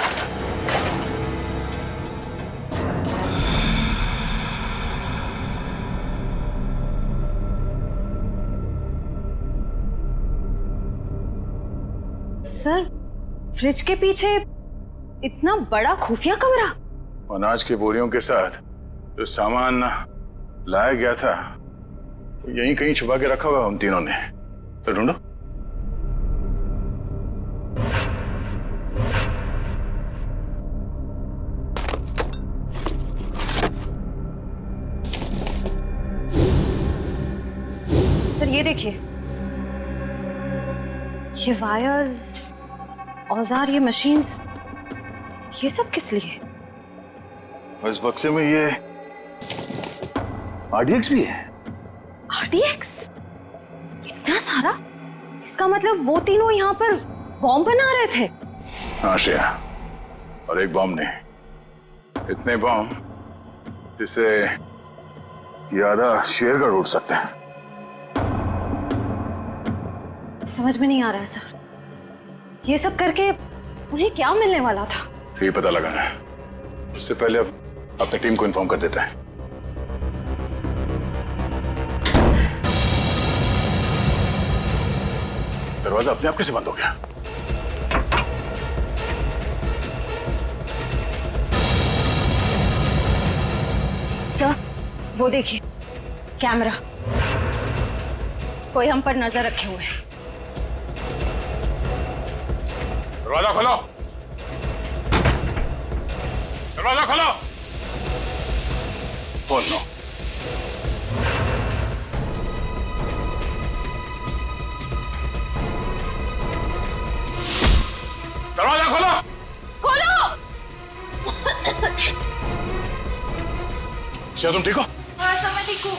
सर फ्रिज के पीछे इतना बड़ा खुफिया कमरा? अनाज की बोरियों के साथ जो सामान लाया गया था यहीं कहीं छुपा के रखा हुआ उन तीनों ने। तो ढूंढो। सर ये देखिए, ये वायर्स, औजार, ये मशीन्स, ये सब किस लिए? और इस बक्से में ये RDX भी है। RDX? इतना सारा? इसका मतलब वो तीनों यहाँ पर बॉम्ब बना रहे थे? हाँ श्रेया, और एक बॉम्ब नहीं, इतने बॉम्ब जिससे ये आधा शेरगढ़ उड़ सकते हैं। समझ में नहीं आ रहा है सर, ये सब करके उन्हें क्या मिलने वाला था? ये पता लगाना है। उससे पहले अब अपनी टीम को इन्फॉर्म कर देते हैं। दरवाजा अपने आप कैसे बंद हो गया? सर वो देखिए, कैमरा, कोई हम पर नजर रखे हुए है। दरवाजा खोलो, दरवाजा खोलो। फोन लो। दरवाजा खोलो। खोलो। क्या तुम ठीक हो? हाँ सर मैं ठीक हूँ।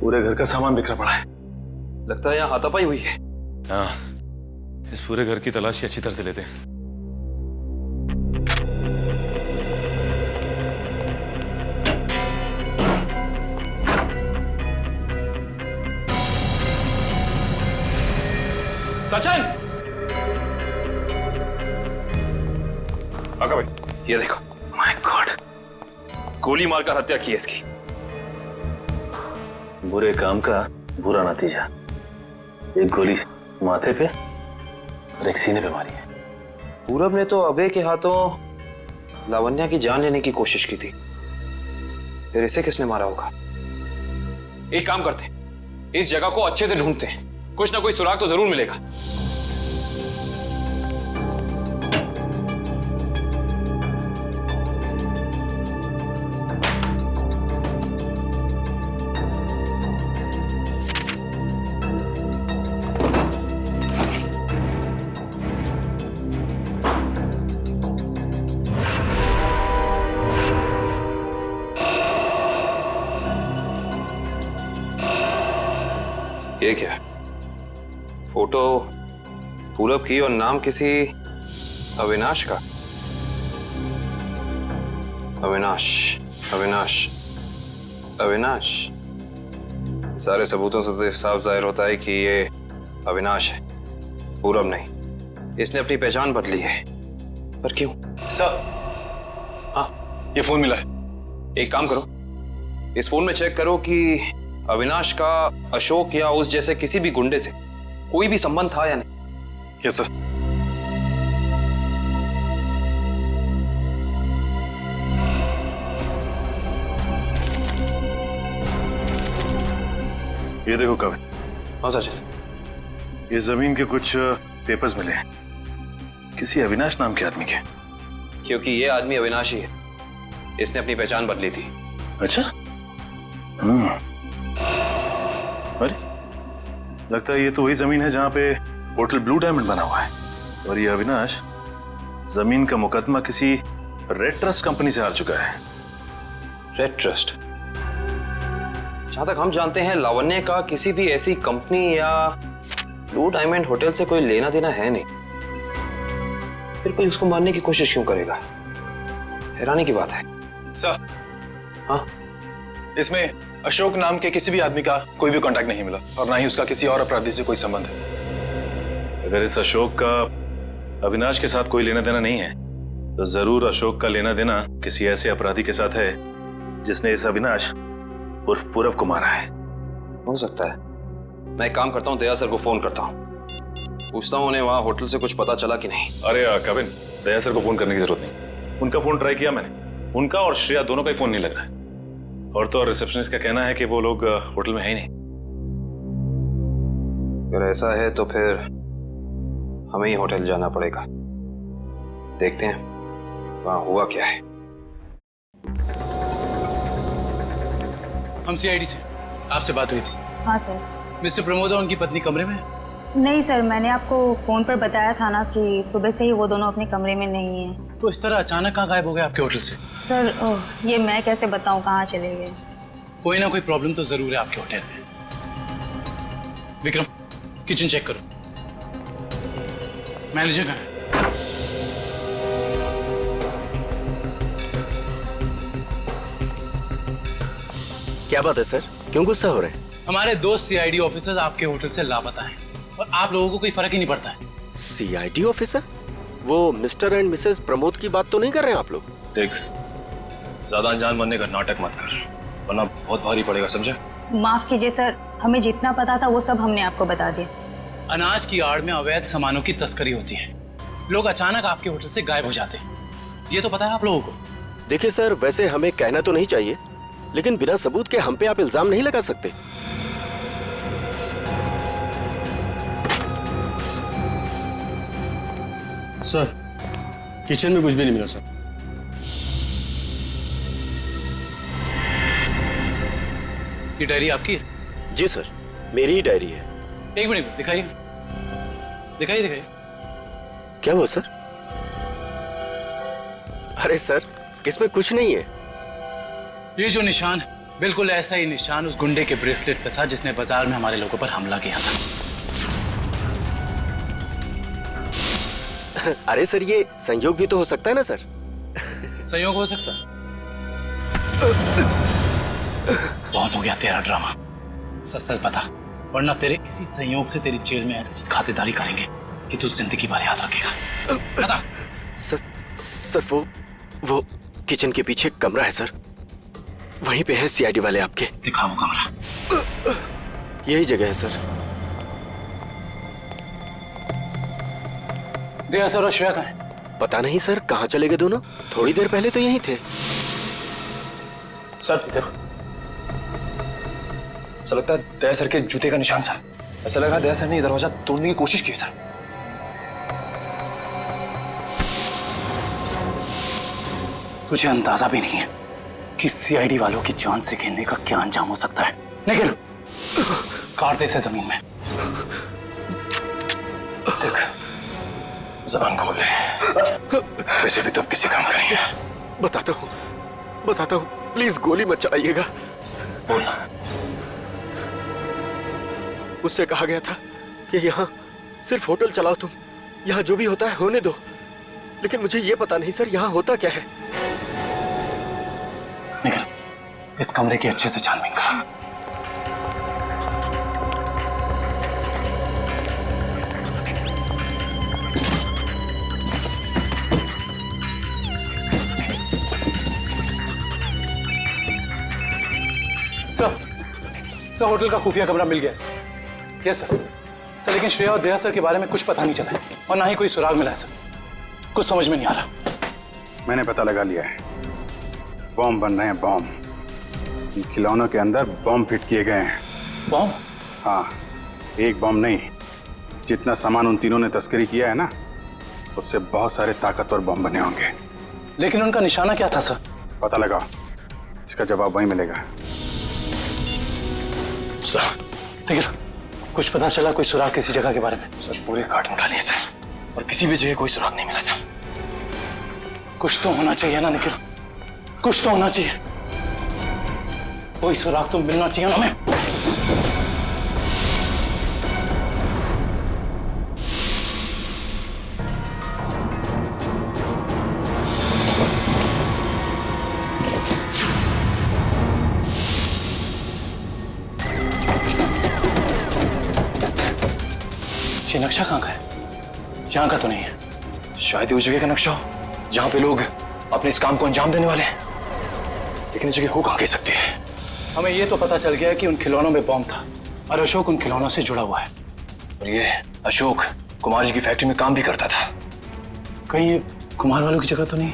पूरे घर का सामान बिखरा पड़ा है। लगता है यहाँ हाथापाई हुई है। हाँ, इस पूरे घर की तलाशी अच्छी तरह से लेते हैं। सचिन, आका भाई ये देखो। माय गॉड, गोली मारकर हत्या की है इसकी। बुरे काम का बुरा नतीजा, एक गोली माथे पे और एक सीने पे मारी है। पूरब ने तो अभय के हाथों लावण्या की जान लेने की कोशिश की थी, फिर इसे किसने मारा होगा? एक काम करते, इस जगह को अच्छे से ढूंढते हैं, कुछ ना कोई सुराग तो जरूर मिलेगा। ये क्या? फोटो पूरब की और नाम किसी अविनाश का। अविनाश, अविनाश, अविनाश। सारे सबूतों से तो साफ जाहिर होता है कि ये अविनाश है, पूरब नहीं। इसने अपनी पहचान बदली है, पर क्यों? सर, हाँ ये फोन मिला है। एक काम करो, इस फोन में चेक करो कि अविनाश का अशोक या उस जैसे किसी भी गुंडे से कोई भी संबंध था या नहीं। Yes sir. ये देखो कविन। हाँ सर। ये जमीन के कुछ पेपर्स मिले हैं, किसी अविनाश नाम के आदमी के। क्योंकि ये आदमी अविनाश ही है, इसने अपनी पहचान बदली थी। अच्छा। अरे लगता है ये तो वही जमीन है जहां पे होटल ब्लू डायमंड बना हुआ है, और ये अविनाश जमीन का मुकदमा किसी रेड ट्रस्ट कंपनी से हार चुका है। Red trust? जहां तक हम जानते हैं लावण्य का किसी भी ऐसी कंपनी या ब्लू डायमंड होटल से कोई लेना देना है नहीं, फिर कोई उसको मारने की कोशिश क्यों करेगा? हैरानी की बात है। सर, हाँ इसमें अशोक नाम के किसी भी आदमी का कोई भी कांटेक्ट नहीं मिला, और ना ही उसका किसी और अपराधी से कोई संबंध है। अगर इस अशोक का अविनाश के साथ कोई लेना देना नहीं है, तो जरूर अशोक का लेना देना किसी ऐसे अपराधी के साथ है जिसने इस अविनाश उर्फ पूरब को मारा है। हो सकता है। मैं एक काम करता हूँ, दया सर को फोन करता हूँ, पूछता हूँ उन्हें वहां होटल से कुछ पता चला कि नहीं। अरे कविन, दया सर को फोन करने की जरूरत नहीं। उनका फोन ट्राई किया मैंने, उनका और श्रेया दोनों का ही फोन नहीं लग रहा है। और तो और रिसेप्शनिस्ट का कहना है कि वो लोग होटल में है ही नहीं। अगर ऐसा है तो फिर हमें ही होटल जाना पड़ेगा, देखते हैं वहां हुआ क्या है। हम सीआईडी से, आपसे बात हुई थी। हाँ सर। मिस्टर प्रमोद और उनकी पत्नी कमरे में? नहीं सर, मैंने आपको फोन पर बताया था ना कि सुबह से ही वो दोनों अपने कमरे में नहीं हैं। तो इस तरह अचानक कहाँ गायब हो गए आपके होटल से? सर ये मैं कैसे बताऊं कहाँ चले गए। कोई ना कोई प्रॉब्लम तो जरूर है आपके होटल में। विक्रम, किचन चेक करो। मैनेजर कहाँ है? क्या बात है सर, क्यों गुस्सा हो रहे हैं? हमारे दो सीआईडी ऑफिसर्स आपके होटल से लापता हैं और आप लोगों को कोई फर्क ही नहीं पड़ता है। CID officer? वो मिस्टर एंड मिसेस प्रमोद की बात तो नहीं कर रहे हैं आप लोग? देख, ज्यादा अनजान बनने का नाटक मत कर, वरना बहुत भारी पड़ेगा, समझे? माफ कीजिए सर, हमें जितना पता था वो सब हमने आपको बता दिया। अनाज की आड़ में अवैध सामानों की तस्करी होती है, लोग अचानक आपके होटल से गायब हो जाते हैं, ये तो पता है आप लोगों को। देखिए सर, वैसे हमें कहना तो नहीं चाहिए, लेकिन बिना सबूत के हम पे आप इल्जाम नहीं लगा सकते। सर, किचन में कुछ भी नहीं मिला सर। ये डायरी आपकी है? जी सर, मेरी ही डायरी है। एक मिनट दिखाइए, दिखाइए दिखाइए। क्या हुआ सर? अरे सर, इसमें कुछ नहीं है। ये जो निशान है, बिल्कुल ऐसा ही निशान उस गुंडे के ब्रेसलेट पे था जिसने बाजार में हमारे लोगों पर हमला किया था। अरे सर, ये संयोग भी तो हो सकता है ना सर? संयोग हो सकता है। बहुत हो गया तेरा ड्रामा, सच सच बता, वरना तेरे इसी संयोग से तेरी जेल में ऐसी खातिरदारी करेंगे कि तू जिंदगी भर याद रखेगा। बता। सर वो किचन के पीछे कमरा है सर, वहीं पे है सीआईडी वाले आपके। दिखाओ वो कमरा। यही जगह है सर। दया सर और श्रेया कहाँ है? पता नहीं सर, कहाँ चले गए दोनों? थोड़ी देर पहले तो यहीं थे। सर इधर। सर लगता है दया सर के जूते का निशान सर। ऐसा लगा दया सर ने दरवाजा तोड़ने की कोशिश की सर। तुझे अंदाजा भी नहीं है कि सीआईडी वालों की जान से खेलने का क्या अंजाम हो सकता है। निकल, काट दे इसे जमीन में। देख, जबान खोल दे। वैसे भी तो अब किसी काम करेंगे। बताता हूँ, प्लीज गोली मत चलाइएगा। बोलना। मुझसे कहा गया था कि यहाँ सिर्फ होटल चलाओ तुम, यहाँ जो भी होता है होने दो। लेकिन मुझे ये पता नहीं सर यहाँ होता क्या है। निकल, इस कमरे की अच्छे से छानबीन कर। सर होटल का खुफिया कमरा मिल गया। Yes sir. लेकिन श्रेया और दया सर के बारे में कुछ पता नहीं चला है और ना ही कोई सुराग मिला है सर। कुछ समझ में नहीं आ रहा। मैंने पता लगा लिया है, बॉम्ब बन रहे हैं। बॉम्ब, इन खिलौनों के अंदर बॉम्ब फिट किए गए हैं। बॉम्ब? हाँ, एक बॉम्ब नहीं, जितना सामान उन तीनों ने तस्करी किया है ना, उससे बहुत सारे ताकतवर बॉम्ब बने होंगे। लेकिन उनका निशाना क्या था सर? पता लगाओ, इसका जवाब वहीं मिलेगा। सर ठीक है, कुछ पता चला कोई सुराग किसी जगह के बारे में? सर पूरे कार्ड निकालिए सर, और किसी भी जगह कोई सुराग नहीं मिला सर। कुछ तो होना चाहिए ना निखिल, कुछ तो होना चाहिए। कोई सुराग तो मिलना चाहिए ना हमें। ये नक्शा कहाँ का है? यहाँ का तो नहीं है। शायद उस जगह का नक्शा हो जहाँ पे लोग अपने इस काम को अंजाम देने वाले हैं, लेकिन इस जगह हो कहाँ कह सकती है। हमें ये तो पता चल गया है कि उन खिलौनों में बॉम्ब था और अशोक उन खिलौनों से जुड़ा हुआ है। और ये अशोक कुमार जी की फैक्ट्री में काम भी करता था। कहीं ये कुमार वालों की जगह तो नहीं?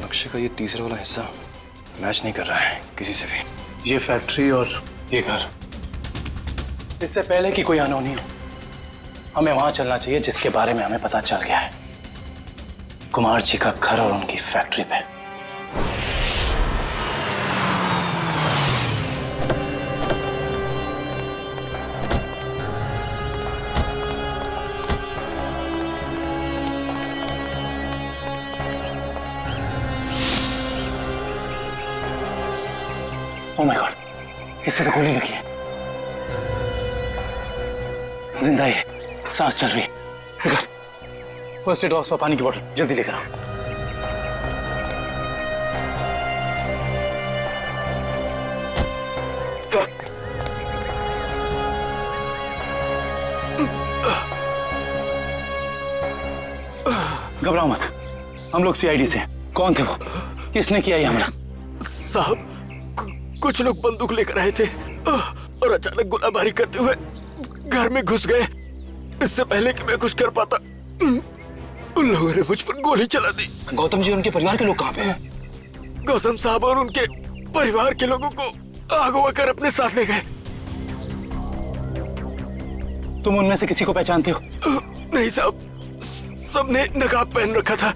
नक्शे का ये तीसरा वाला हिस्सा मैच नहीं कर रहा है किसी से भी। ये फैक्ट्री और ये घर, इससे पहले कि कोई अनहोनी हो, हमें वहां चलना चाहिए जिसके बारे में हमें पता चल गया है, कुमार जी का घर और उनकी फैक्ट्री पे। ओह माय गॉड, इससे तो गोली लगी है। जिंदा है, सांस चल रही है। फर्स्ट एड बॉक्स और पानी की बोतल जल्दी लेकर आओ। घबराओ मत, हम लोग सीआईडी से। कौन थे वो? किसने किया ये हमला? साहब, कुछ लोग बंदूक लेकर आए थे और अचानक गोलाबारी करते हुए घर में घुस गए। इससे पहले कि मैं कुछ कर पाता, उन लोगों ने मुझ पर गोली चला दी। गौतम जी और उनके परिवार के लोग कहाँ पे हैं? गौतम साहब और उनके परिवार के लोगों को अगवा कर अपने साथ ले गए। तुम उनमें से किसी को पहचानते हो? नहीं साहब, सबने नकाब पहन रखा था।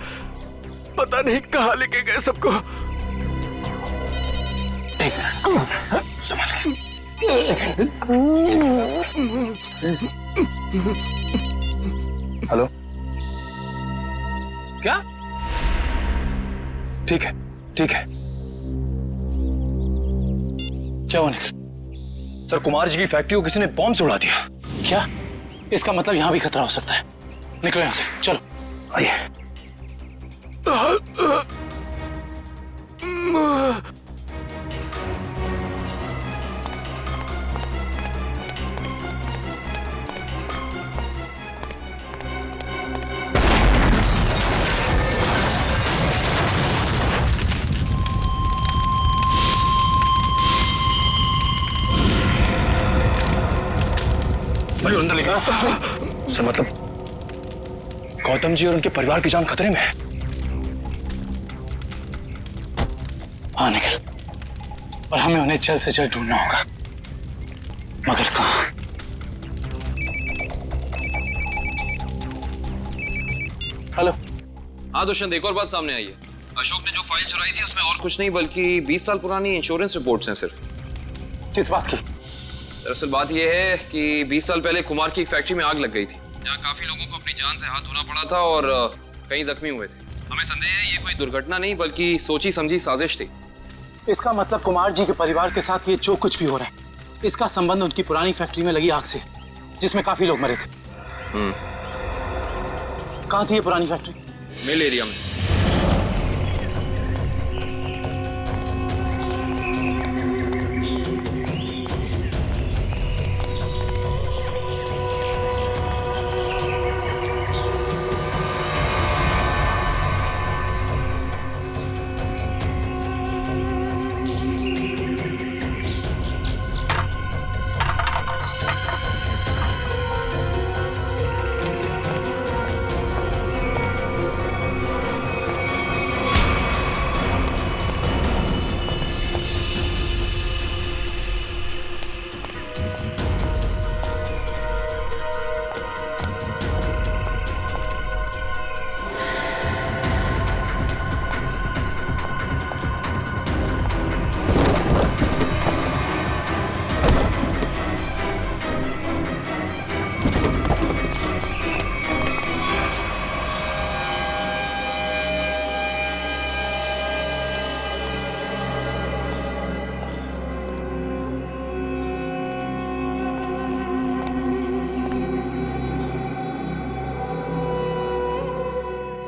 पता नहीं कहाँ लेके गए सबको। संभाल के। हेलो, क्या? ठीक है, ठीक है। क्या हुआ निखिल? सर, कुमार जी की फैक्ट्री को किसी ने बॉम्ब से उड़ा दिया। क्या? इसका मतलब यहाँ भी खतरा हो सकता है। निकलो यहाँ से, चलो। आइए। सर मतलब गौतम जी और उनके परिवार की जान खतरे में है। हाँ निखिल, और हमें उन्हें जल्द से जल्द ढूंढना होगा, मगर कहाँ? हेलो। हाँ दुष्यंत, एक और बात सामने आई है। अशोक ने जो फाइल चुराई थी उसमें और कुछ नहीं बल्कि 20 साल पुरानी इंश्योरेंस रिपोर्ट्स हैं सिर्फ। किस बात की? दरअसल बात यह है कि 20 साल पहले कुमार की एक फैक्ट्री में आग लग गई थी, जहाँ काफी लोगों को अपनी जान से हाथ धोना पड़ा था और कई जख्मी हुए थे। हमें संदेह है ये कोई दुर्घटना नहीं बल्कि सोची समझी साजिश थी। इसका मतलब कुमार जी के परिवार के साथ ये जो कुछ भी हो रहा है, इसका संबंध उनकी पुरानी फैक्ट्री में लगी आग से, जिसमें काफी लोग मरे थे। कहाँ थी ये पुरानी फैक्ट्री? मिल एरिया में।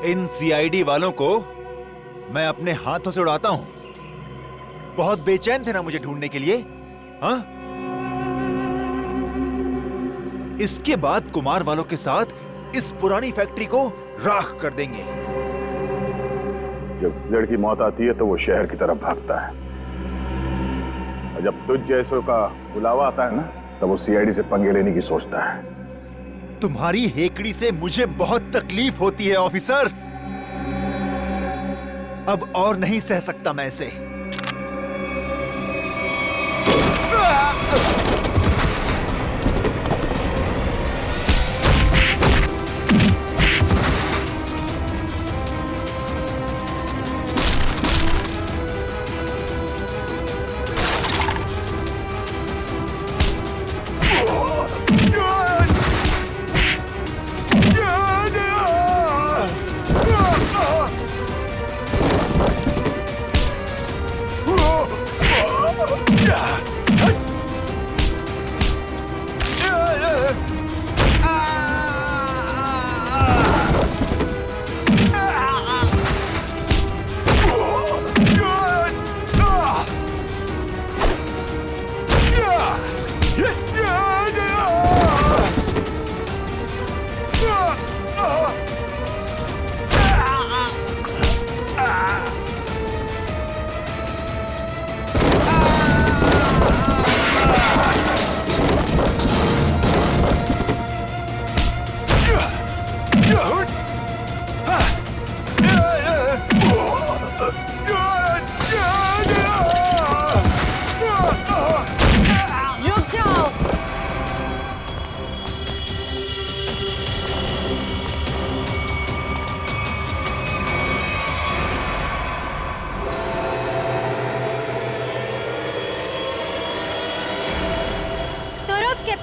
इन सीआईडी वालों को मैं अपने हाथों से उड़ाता हूं। बहुत बेचैन थे ना मुझे ढूंढने के लिए, हाँ? इसके बाद कुमार वालों के साथ इस पुरानी फैक्ट्री को राख कर देंगे। जब लड़की की मौत आती है तो वो शहर की तरफ भागता है, और जब तुझ जैसों का बुलावा आता है ना, तब वो सीआईडी से पंगे लेने की सोचता है। तुम्हारी हेकड़ी से मुझे बहुत तकलीफ होती है ऑफिसर। अब और नहीं सह सकता मैं इसे।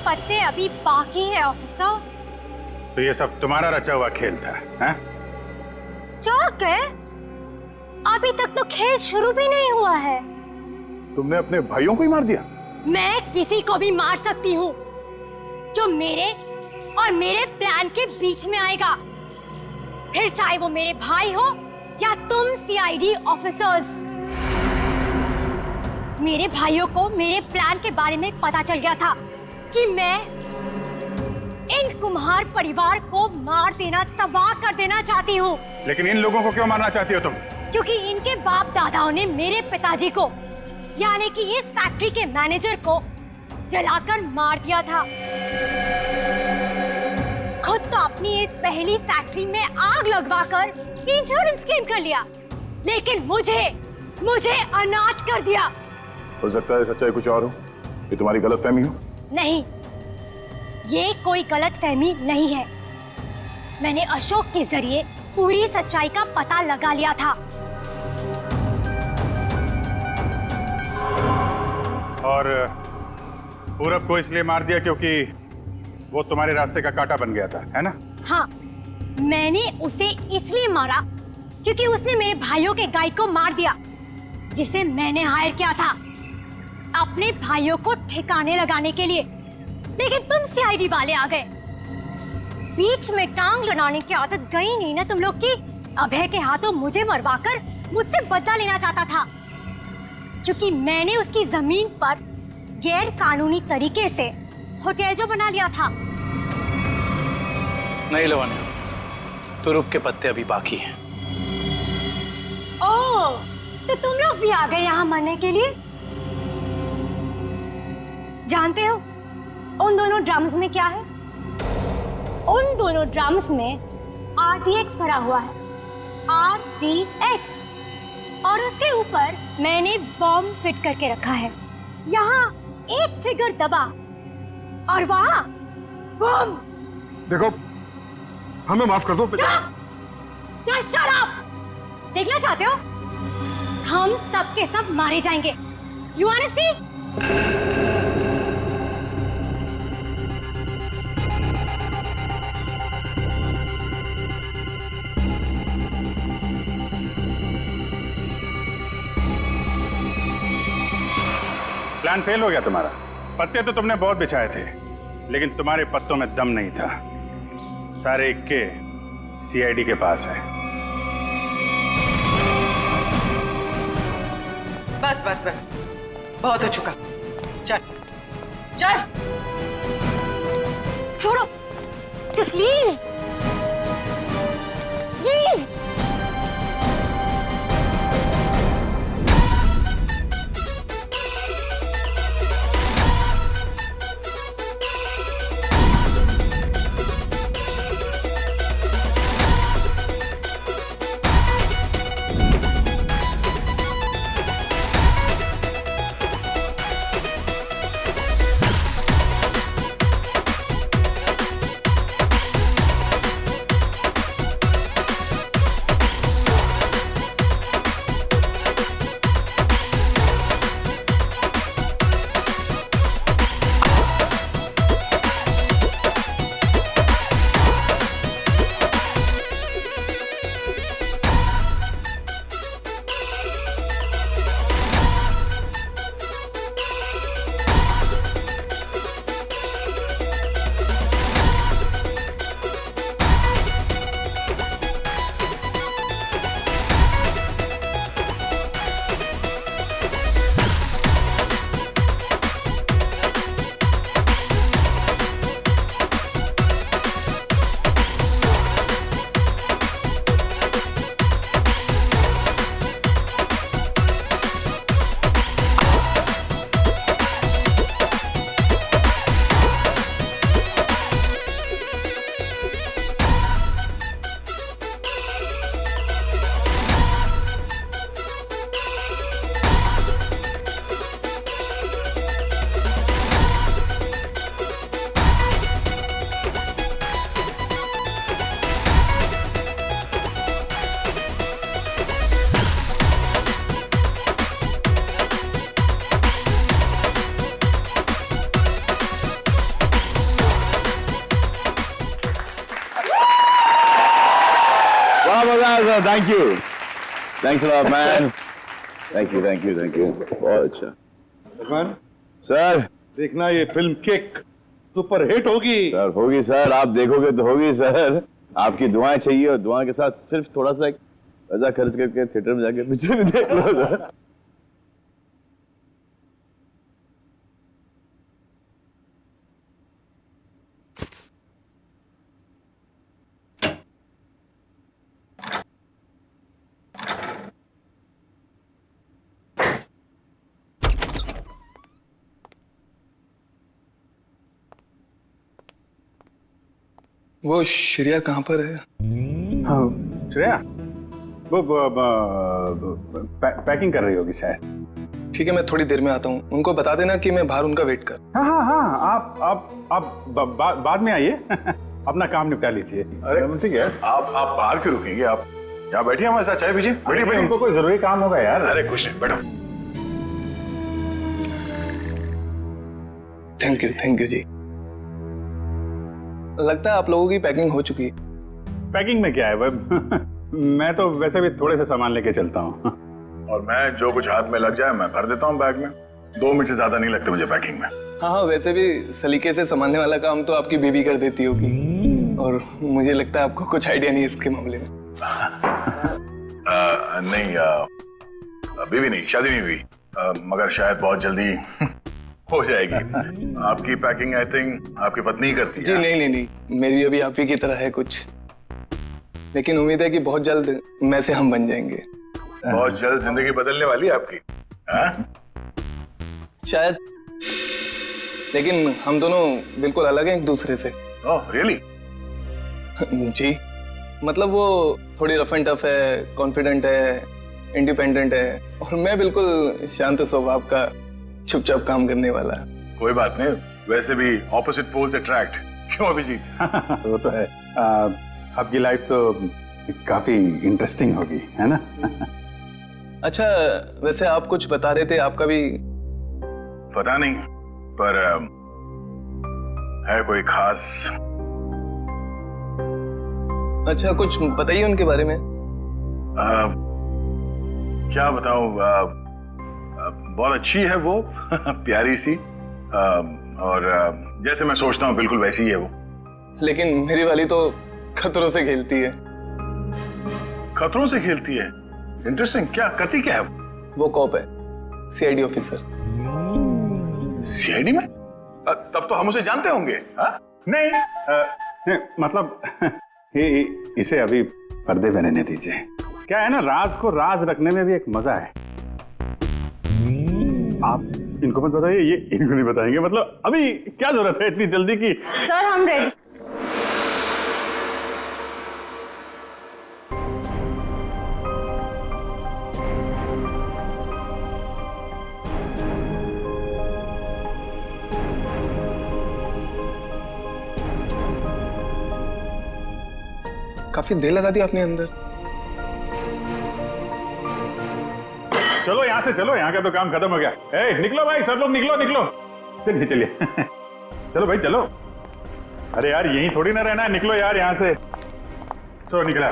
पत्ते अभी बाकी है ऑफिसर। तो ये सब तुम्हारा रचा हुआ खेल था, हैं? चौक है, अभी तक तो खेल शुरू भी नहीं हुआ है। तुमने अपने भाइयों को ही मार दिया? मैं किसी को भी मार सकती हूँ जो मेरे और मेरे प्लान के बीच में आएगा, फिर चाहे वो मेरे भाई हो या तुम सीआईडी ऑफिसर्स। मेरे भाइयों को मेरे प्लान के बारे में पता चल गया था कि मैं इन कुम्हार परिवार को मार देना, तबाह कर देना चाहती हूँ। लेकिन इन लोगों को क्यों मारना चाहती हो तुम? क्योंकि इनके बाप दादाओं ने मेरे पिताजी को, यानी कि इस फैक्ट्री के मैनेजर को, जलाकर मार दिया था। अपनी इस पहली फैक्ट्री में आग लगवाकर इंश्योरेंस क्लेम कर लिया, लेकिन मुझे अनाथ कर दिया। हो सकता है सच्चाई कुछ और हो, ये तुम्हारी गलतफहमी हो। नहीं, ये कोई गलतफहमी नहीं है। मैंने अशोक के जरिए पूरी सच्चाई का पता लगा लिया था। और पूरब को इसलिए मार दिया क्योंकि वो तुम्हारे रास्ते का कांटा बन गया था, है ना? हाँ, मैंने उसे इसलिए मारा क्योंकि उसने मेरे भाइयों के गाइड को मार दिया, जिसे मैंने हायर किया था अपने भाइयों को ठिकाने लगाने के लिए। लेकिन तुम सीआईडी वाले आ गए। बीच में टांग लड़ाने की आदत गई नहीं ना तुम लोग की। अभय के हाथों मुझे मरवाकर मुझसे बदला लेना चाहता था, क्योंकि मैंने उसकी जमीन पर गैर कानूनी तरीके से होटल जो बना लिया था। नहीं लवन्या, तुरुप के पत्ते अभी बाकी हैं। ओह, तो तुम लोग भी आ गए यहाँ मरने के लिए? जानते हो उन दोनों ड्रम्स में क्या है? उन दोनों ड्रम्स में RDX भरा हुआ है, RDX। और उसके ऊपर मैंने बॉम्ब फिट करके रखा है। यहाँ एक ट्रिगर दबा और वहाँ बॉम्ब। देखो, हमें माफ कर दो। Just shut up! देखना चाहते हो? हम सब के सब मारे जाएंगे। You wanna see? Plan fail हो गया तुम्हारा। पत्ते तो तुमने बहुत बिछाए थे, लेकिन तुम्हारे पत्तों में दम नहीं था। सारे इक्के सीआईडी के पास है। बस बस बस, बहुत हो चुका। चल चल, छोड़ो, just leave. Leave. Thank you. Thanks a lot, man. Thank you. बहुत अच्छा। इरफान सर, देखना ये फिल्म किक सुपर हिट होगी। सर होगी सर, आप देखोगे तो होगी सर। आपकी दुआएं चाहिए, और दुआ के साथ सिर्फ थोड़ा सा एक पैसा खर्च करके थिएटर में जाके पिक्चर भी देख लो सर। वो श्रेया कहाँ पर है? श्रेया वो पैकिंग कर रही होगी शायद। ठीक है, मैं थोड़ी देर में आता हूँ। उनको बता देना कि मैं बाहर उनका वेट कर। हाँ, आप बाद में आइए। अपना काम निपटा लीजिए। अरे ठीक है, आप बाहर क्यों रुकेंगे? आप यहाँ बैठिए, हमारे साथ चाय पीजिए। बैठिए, उनको कोई जरूरी काम होगा यार। अरे कुछ नहीं, बैठो। थैंक यू जी। लगता है आप लोगों की पैकिंग हो चुकी है। पैकिंग में क्या है? मैं तो वैसे भी थोड़े से सामान लेके चलता हूँ। और मैं जो कुछ हाथ में लग जाए मैं भर देता हूँ बैग में। 2 मिनट से ज्यादा नहीं लगते मुझे पैकिंग में। हाँ, वैसे भी सलीके से संभालने वाला काम तो आपकी बेबी कर देती होगी, और मुझे लगता है आपको कुछ आइडिया नहीं है इसके मामले में। नहीं, बेबी नहीं, शादी नहीं हुई, मगर शायद बहुत जल्दी हो जाएगी। आपकी पैकिंग आई थिंक आपकी पत्नी ही करती है। जी नहीं, मेरी अभी आप ही की तरह है कुछ, लेकिन उम्मीद है कि बहुत जल्द मैं से हम बन जाएंगे। बहुत जल्द जिंदगी बदलने वाली है आपकी। शायद, लेकिन हम दोनों बिल्कुल अलग हैं एक दूसरे से। Oh really? जी, मतलब वो थोड़ी रफ एंड टफ है, कॉन्फिडेंट है, इंडिपेंडेंट है, और मैं बिल्कुल शांत स्वभाव का, चुपचाप काम करने वाला। कोई बात नहीं, वैसे भी ऑपोजिट पोल्स अट्रैक्ट, क्यों अभिजीत? वो तो है। आपकी लाइफ तो काफी इंटरेस्टिंग होगी, है ना? अच्छा, वैसे आप कुछ बता रहे थे, आपका भी? पता नहीं, पर है कोई खास? अच्छा, कुछ बताइए उनके बारे में। क्या बताऊं? बहुत अच्छी है वो, प्यारी सी, और जैसे मैं सोचता हूँ बिल्कुल वैसी ही है वो। लेकिन मेरी वाली तो खतरों से खेलती है। खतरों से खेलती है? इंटरेस्टिंग। क्या करती क्या है वो? कॉप है, सीआईडी ऑफिसर। सीआईडी में? तब तो हम उसे जानते होंगे। नहीं, मतलब इसे अभी पर्दे में रहने दीजिए। क्या है ना, राज को राज रखने में भी एक मजा है। आप इनको मत बताइए, ये इनको नहीं बताएंगे। मतलब अभी क्या जरूरत है इतनी जल्दी की? सर हम रेडी। काफी देर लगा दी आपने अंदर। चलो यहाँ से चलो, यहाँ का तो काम खत्म हो गया। निकलो भाई, सब लोग निकलो। चलिए चलो भाई चलो। अरे यार यहीं थोड़ी ना रहना है, निकलो यार यहाँ से। चलो निकला।